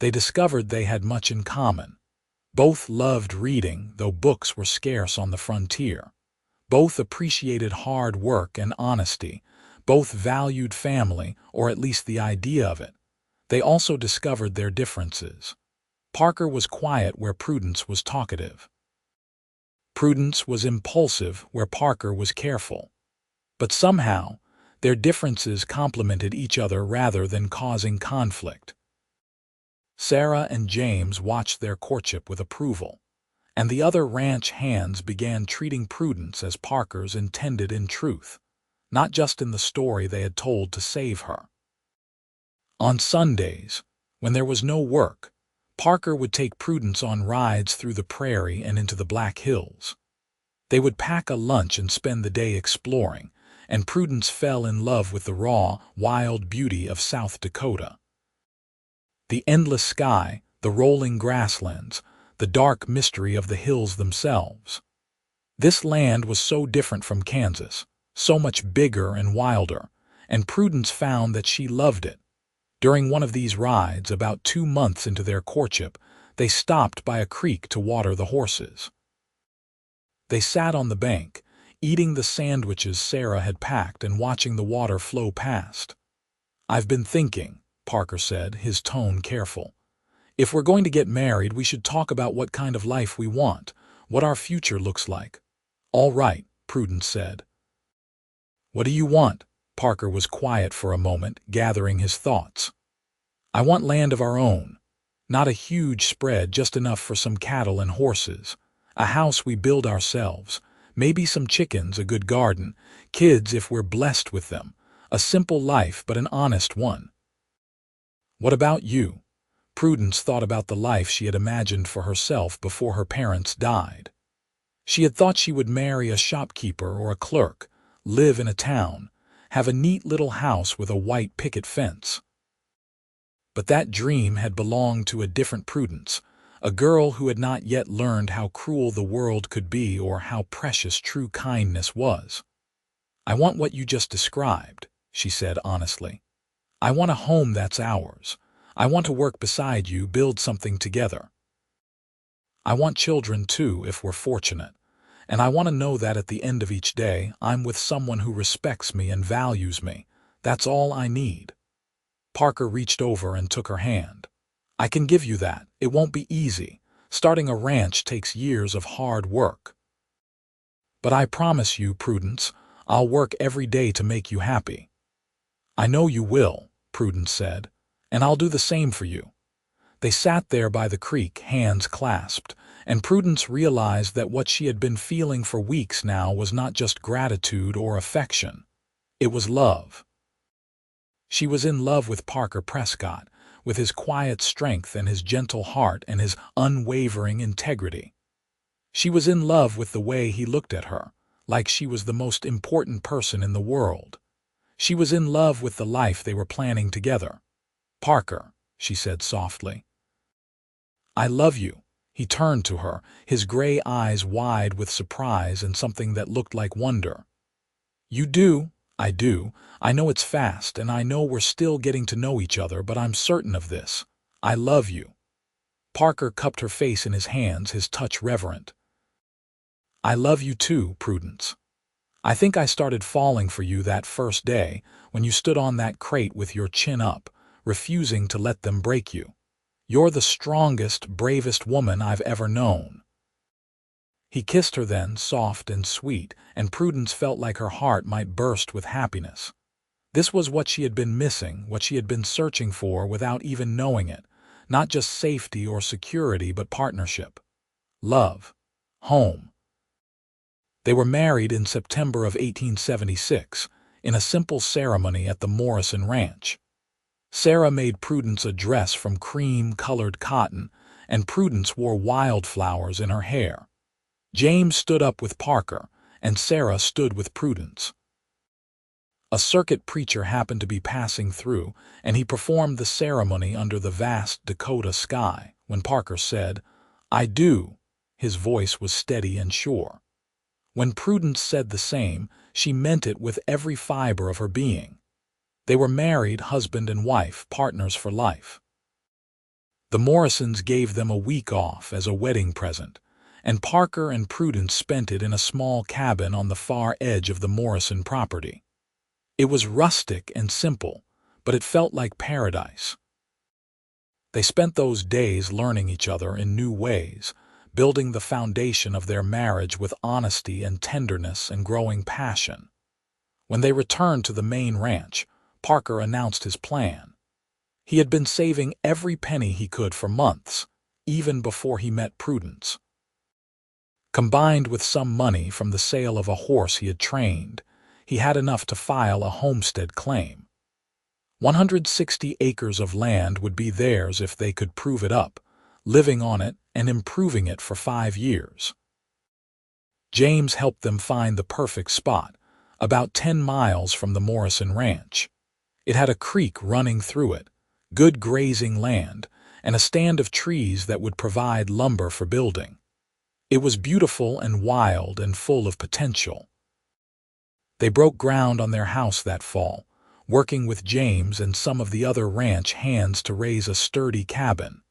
Speaker 1: They discovered they had much in common. Both loved reading, though books were scarce on the frontier. Both appreciated hard work and honesty. Both valued family, or at least the idea of it. They also discovered their differences. Parker was quiet where Prudence was talkative. Prudence was impulsive where Parker was careful. But somehow, their differences complemented each other rather than causing conflict. Sarah and James watched their courtship with approval, and the other ranch hands began treating Prudence as Parker's intended in truth, not just in the story they had told to save her. On Sundays, when there was no work, Parker would take Prudence on rides through the prairie and into the Black Hills. They would pack a lunch and spend the day exploring, and Prudence fell in love with the raw, wild beauty of South Dakota. The endless sky, the rolling grasslands, the dark mystery of the hills themselves. This land was so different from Kansas, so much bigger and wilder, and Prudence found that she loved it. During one of these rides, about 2 months into their courtship, they stopped by a creek to water the horses. They sat on the bank, eating the sandwiches Sarah had packed and watching the water flow past. "I've been thinking," Parker said, his tone careful. "If we're going to get married, we should talk about what kind of life we want, what our future looks like." "All right," Prudence said. "What do you want?" Parker was quiet for a moment, gathering his thoughts. "I want land of our own. Not a huge spread, just enough for some cattle and horses. A house we build ourselves. Maybe some chickens, a good garden. Kids if we're blessed with them. A simple life, but an honest one." "What about you?" Prudence thought about the life she had imagined for herself before her parents died. She had thought she would marry a shopkeeper or a clerk, live in a town, have a neat little house with a white picket fence. But that dream had belonged to a different Prudence, a girl who had not yet learned how cruel the world could be or how precious true kindness was. "I want what you just described," she said honestly. "I want a home that's ours. I want to work beside you, build something together. I want children too, if we're fortunate. And I want to know that at the end of each day, I'm with someone who respects me and values me. That's all I need." Parker reached over and took her hand. "I can give you that. It won't be easy. Starting a ranch takes years of hard work. But I promise you, Prudence, I'll work every day to make you happy." "I know you will," Prudence said, "and I'll do the same for you." They sat there by the creek, hands clasped, and Prudence realized that what she had been feeling for weeks now was not just gratitude or affection. It was love. She was in love with Parker Prescott, with his quiet strength and his gentle heart and his unwavering integrity. She was in love with the way he looked at her, like she was the most important person in the world. She was in love with the life they were planning together. "Parker," she said softly. "I love you." He turned to her, his gray eyes wide with surprise and something that looked like wonder. "You do?" "I do. I know it's fast, and I know we're still getting to know each other, but I'm certain of this. I love you." Parker cupped her face in his hands, his touch reverent. "I love you too, Prudence. I think I started falling for you that first day, when you stood on that crate with your chin up, refusing to let them break you. You're the strongest, bravest woman I've ever known." He kissed her then, soft and sweet, and Prudence felt like her heart might burst with happiness. This was what she had been missing, what she had been searching for without even knowing it. Not just safety or security, but partnership. Love. Home. They were married in September of 1876, in a simple ceremony at the Morrison Ranch. Sarah made Prudence a dress from cream-colored cotton, and Prudence wore wildflowers in her hair. James stood up with Parker, and Sarah stood with Prudence. A circuit preacher happened to be passing through, and he performed the ceremony under the vast Dakota sky. When Parker said, "I do," his voice was steady and sure. When Prudence said the same, she meant it with every fiber of her being. They were married, husband and wife, partners for life. The Morrisons gave them a week off as a wedding present, and Parker and Prudence spent it in a small cabin on the far edge of the Morrison property. It was rustic and simple, but it felt like paradise. They spent those days learning each other in new ways, building the foundation of their marriage with honesty and tenderness and growing passion. When they returned to the main ranch, Parker announced his plan. He had been saving every penny he could for months, even before he met Prudence. Combined with some money from the sale of a horse he had trained, he had enough to file a homestead claim. 160 acres of land would be theirs if they could prove it up, living on it and improving it for 5 years. James helped them find the perfect spot, about 10 miles from the Morrison Ranch. It had a creek running through it, good grazing land, and a stand of trees that would provide lumber for building. It was beautiful and wild and full of potential. They broke ground on their house that fall, working with James and some of the other ranch hands to raise a sturdy cabin.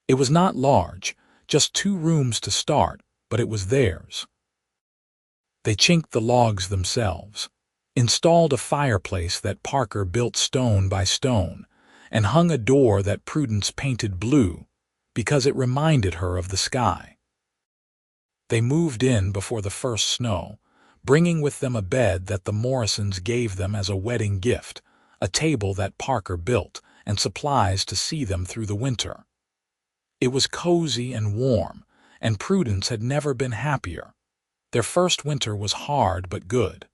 Speaker 1: It was not large, just 2 rooms to start, but it was theirs. They chinked the logs themselves, installed a fireplace that Parker built stone by stone, and hung a door that Prudence painted blue because it reminded her of the sky. They moved in before the first snow, bringing with them a bed that the Morrisons gave them as a wedding gift, a table that Parker built, and supplies to see them through the winter. It was cozy and warm, and Prudence had never been happier. Their first winter was hard but good.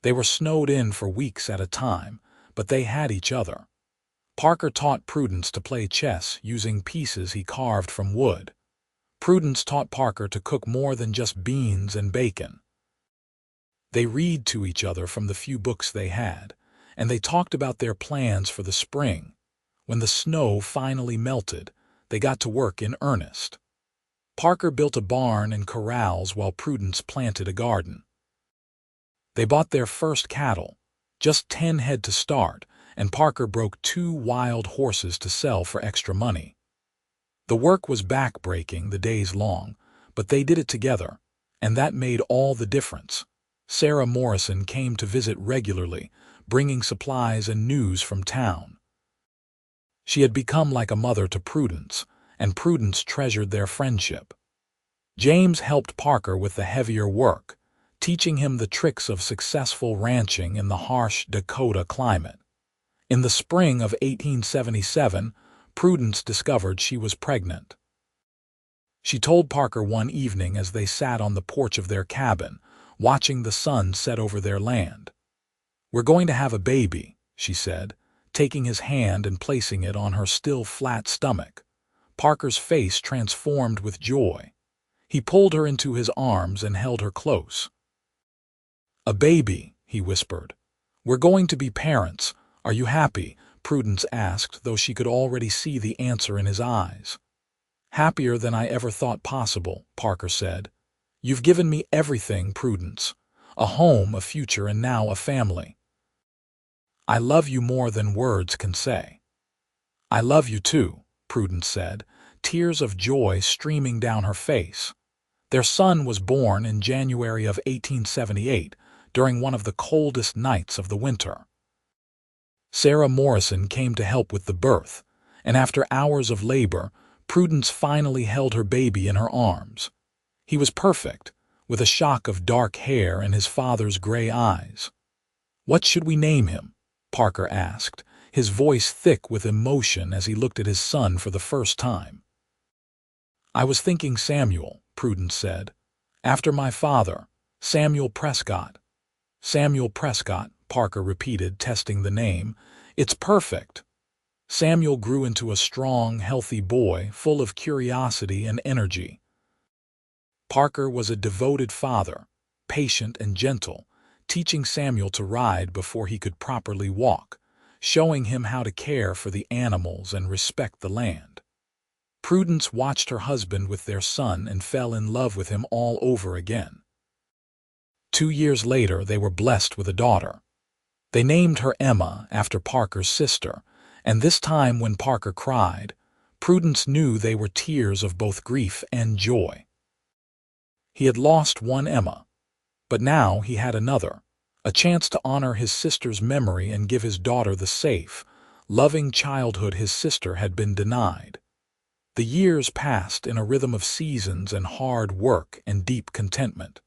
Speaker 1: They were snowed in for weeks at a time, but they had each other. Parker taught Prudence to play chess using pieces he carved from wood. Prudence taught Parker to cook more than just beans and bacon. They read to each other from the few books they had, and they talked about their plans for the spring. When the snow finally melted, they got to work in earnest. Parker built a barn and corrals while Prudence planted a garden. They bought their first cattle, just 10 head to start, and Parker broke 2 wild horses to sell for extra money. The work was back-breaking the days long, but they did it together, and that made all the difference. Sarah Morrison came to visit regularly, bringing supplies and news from town. She had become like a mother to Prudence, and Prudence treasured their friendship. James helped Parker with the heavier work, teaching him the tricks of successful ranching in the harsh Dakota climate. In the spring of 1877, Prudence discovered she was pregnant. She told Parker one evening as they sat on the porch of their cabin, watching the sun set over their land. "We're going to have a baby," she said, taking his hand and placing it on her still flat stomach. Parker's face transformed with joy. He pulled her into his arms and held her close. "A baby," he whispered. "We're going to be parents. Are you happy?" Prudence asked, though she could already see the answer in his eyes. "Happier than I ever thought possible," Parker said. "You've given me everything, Prudence. A home, a future, and now a family. I love you more than words can say." "I love you too," Prudence said, tears of joy streaming down her face. Their son was born in January of 1878, during one of the coldest nights of the winter. Sarah Morrison came to help with the birth, and after hours of labor, Prudence finally held her baby in her arms. He was perfect, with a shock of dark hair and his father's gray eyes. "What should we name him?" Parker asked, his voice thick with emotion as he looked at his son for the first time. "I was thinking Samuel," Prudence said. "After my father, Samuel Prescott." "Samuel Prescott," Parker repeated, testing the name. "It's perfect." Samuel grew into a strong, healthy boy, full of curiosity and energy. Parker was a devoted father, patient and gentle, teaching Samuel to ride before he could properly walk, showing him how to care for the animals and respect the land. Prudence watched her husband with their son and fell in love with him all over again. 2 years later, they were blessed with a daughter. They named her Emma after Parker's sister, and this time when Parker cried, Prudence knew they were tears of both grief and joy. He had lost one Emma, but now he had another, a chance to honor his sister's memory and give his daughter the safe, loving childhood his sister had been denied. The years passed in a rhythm of seasons and hard work and deep contentment.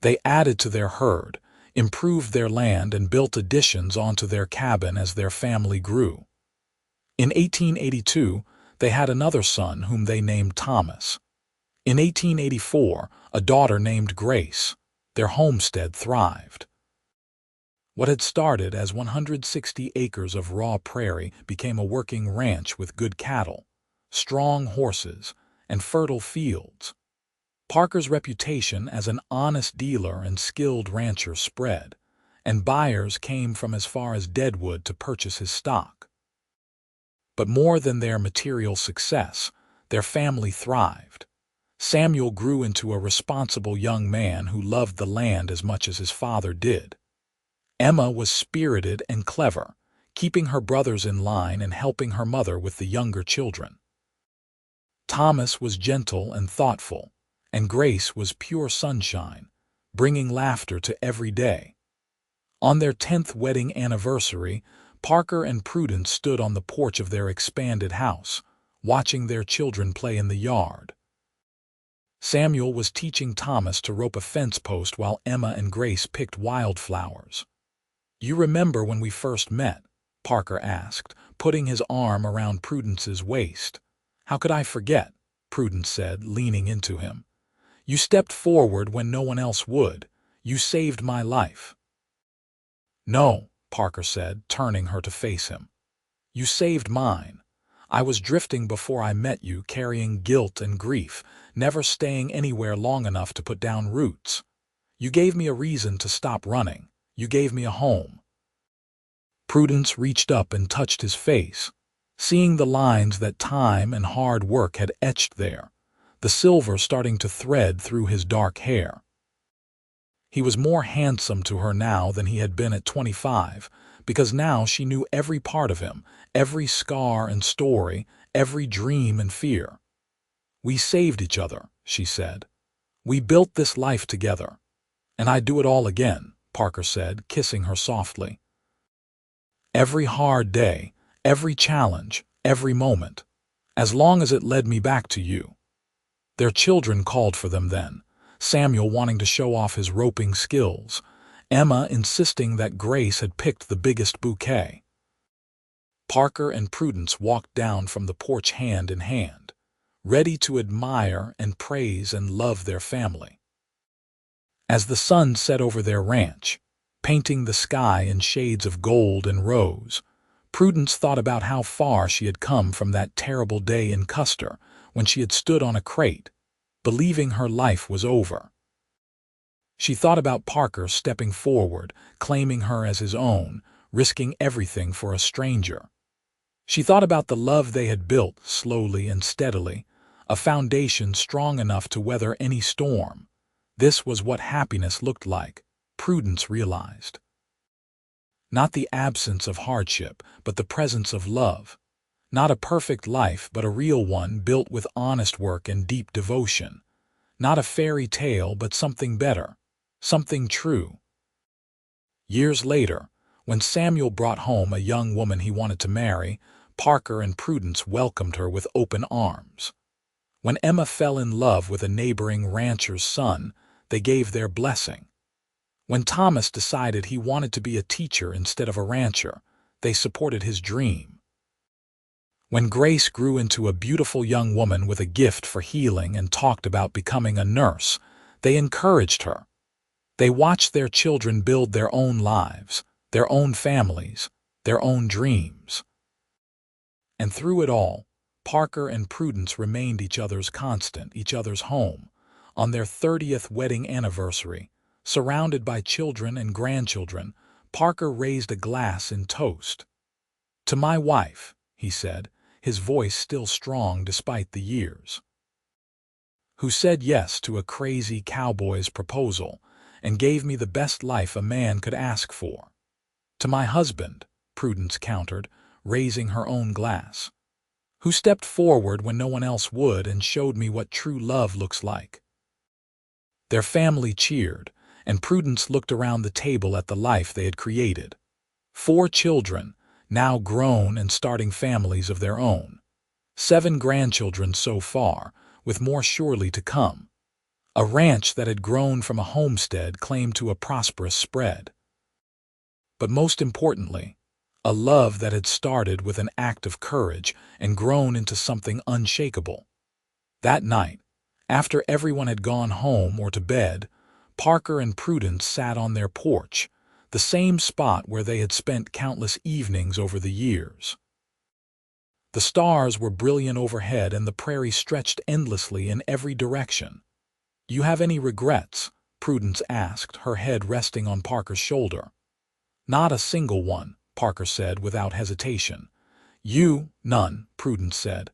Speaker 1: They added to their herd, improved their land, and built additions onto their cabin as their family grew. In 1882, they had another son whom they named Thomas. In 1884, a daughter named Grace. Their homestead thrived. What had started as 160 acres of raw prairie became a working ranch with good cattle, strong horses, and fertile fields. Parker's reputation as an honest dealer and skilled rancher spread, and buyers came from as far as Deadwood to purchase his stock. But more than their material success, their family thrived. Samuel grew into a responsible young man who loved the land as much as his father did. Emma was spirited and clever, keeping her brothers in line and helping her mother with the younger children. Thomas was gentle and thoughtful, and Grace was pure sunshine, bringing laughter to every day. On their 10th wedding anniversary, Parker and Prudence stood on the porch of their expanded house, watching their children play in the yard. Samuel was teaching Thomas to rope a fence post while Emma and Grace picked wildflowers. "You remember when we first met?" Parker asked, putting his arm around Prudence's waist. "How could I forget?" Prudence said, leaning into him. "You stepped forward when no one else would. You saved my life." "No," Parker said, turning her to face him. "You saved mine. I was drifting before I met you, carrying guilt and grief, never staying anywhere long enough to put down roots. You gave me a reason to stop running. You gave me a home." Prudence reached up and touched his face, seeing the lines that time and hard work had etched there, the silver starting to thread through his dark hair. He was more handsome to her now than he had been at 25, because now she knew every part of him, every scar and story, every dream and fear. "We saved each other," she said. "We built this life together. And I'd do it all again," Parker said, kissing her softly. "Every hard day, every challenge, every moment, as long as it led me back to you." Their children called for them then, Samuel wanting to show off his roping skills, Emma insisting that Grace had picked the biggest bouquet. Parker and Prudence walked down from the porch hand in hand, ready to admire and praise and love their family. As the sun set over their ranch, painting the sky in shades of gold and rose, Prudence thought about how far she had come from that terrible day in Custer when she had stood on a crate, believing her life was over. She thought about Parker stepping forward, claiming her as his own, risking everything for a stranger. She thought about the love they had built slowly and steadily, a foundation strong enough to weather any storm. This was what happiness looked like, Prudence realized. Not the absence of hardship, but the presence of love. Not a perfect life, but a real one built with honest work and deep devotion. Not a fairy tale, but something better, something true. Years later, when Samuel brought home a young woman he wanted to marry, Parker and Prudence welcomed her with open arms. When Emma fell in love with a neighboring rancher's son, they gave their blessing. When Thomas decided he wanted to be a teacher instead of a rancher, they supported his dream. When Grace grew into a beautiful young woman with a gift for healing and talked about becoming a nurse, they encouraged her. They watched their children build their own lives, their own families, their own dreams. And through it all, Parker and Prudence remained each other's constant, each other's home. On their 30th wedding anniversary, surrounded by children and grandchildren, Parker raised a glass in toast. "To my wife," he said, his voice still strong despite the years. "Who said yes to a crazy cowboy's proposal and gave me the best life a man could ask for." "To my husband," Prudence countered, raising her own glass. "Who stepped forward when no one else would and showed me what true love looks like." Their family cheered, and Prudence looked around the table at the life they had created. 4 children, now grown and starting families of their own. 7 grandchildren so far, with more surely to come. A ranch that had grown from a homestead claimed to a prosperous spread. But most importantly, a love that had started with an act of courage and grown into something unshakable. That night, after everyone had gone home or to bed, Parker and Prudence sat on their porch, the same spot where they had spent countless evenings over the years. The stars were brilliant overhead and the prairie stretched endlessly in every direction. "You have any regrets?" Prudence asked, her head resting on Parker's shoulder. "Not a single one," Parker said without hesitation. None, Prudence said.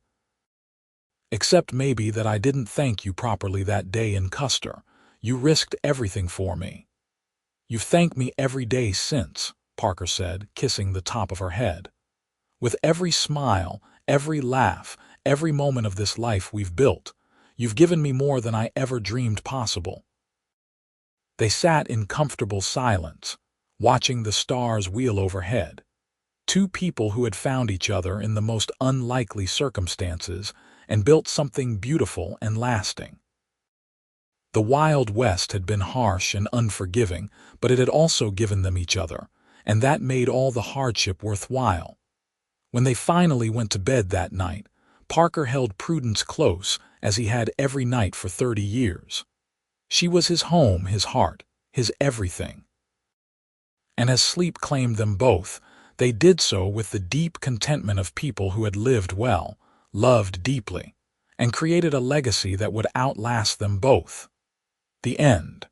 Speaker 1: Except maybe that I didn't thank you properly that day in Custer. You risked everything for me. You've thanked me every day since, Parker said, kissing the top of her head. With every smile, every laugh, every moment of this life we've built, you've given me more than I ever dreamed possible. They sat in comfortable silence, watching the stars wheel overhead. Two people who had found each other in the most unlikely circumstances and built something beautiful and lasting. The Wild West had been harsh and unforgiving, but it had also given them each other, and that made all the hardship worthwhile. When they finally went to bed that night, Parker held Prudence close as he had every night for 30 years. She was his home, his heart, his everything. And as sleep claimed them both, they did so with the deep contentment of people who had lived well, loved deeply, and created a legacy that would outlast them both. The end.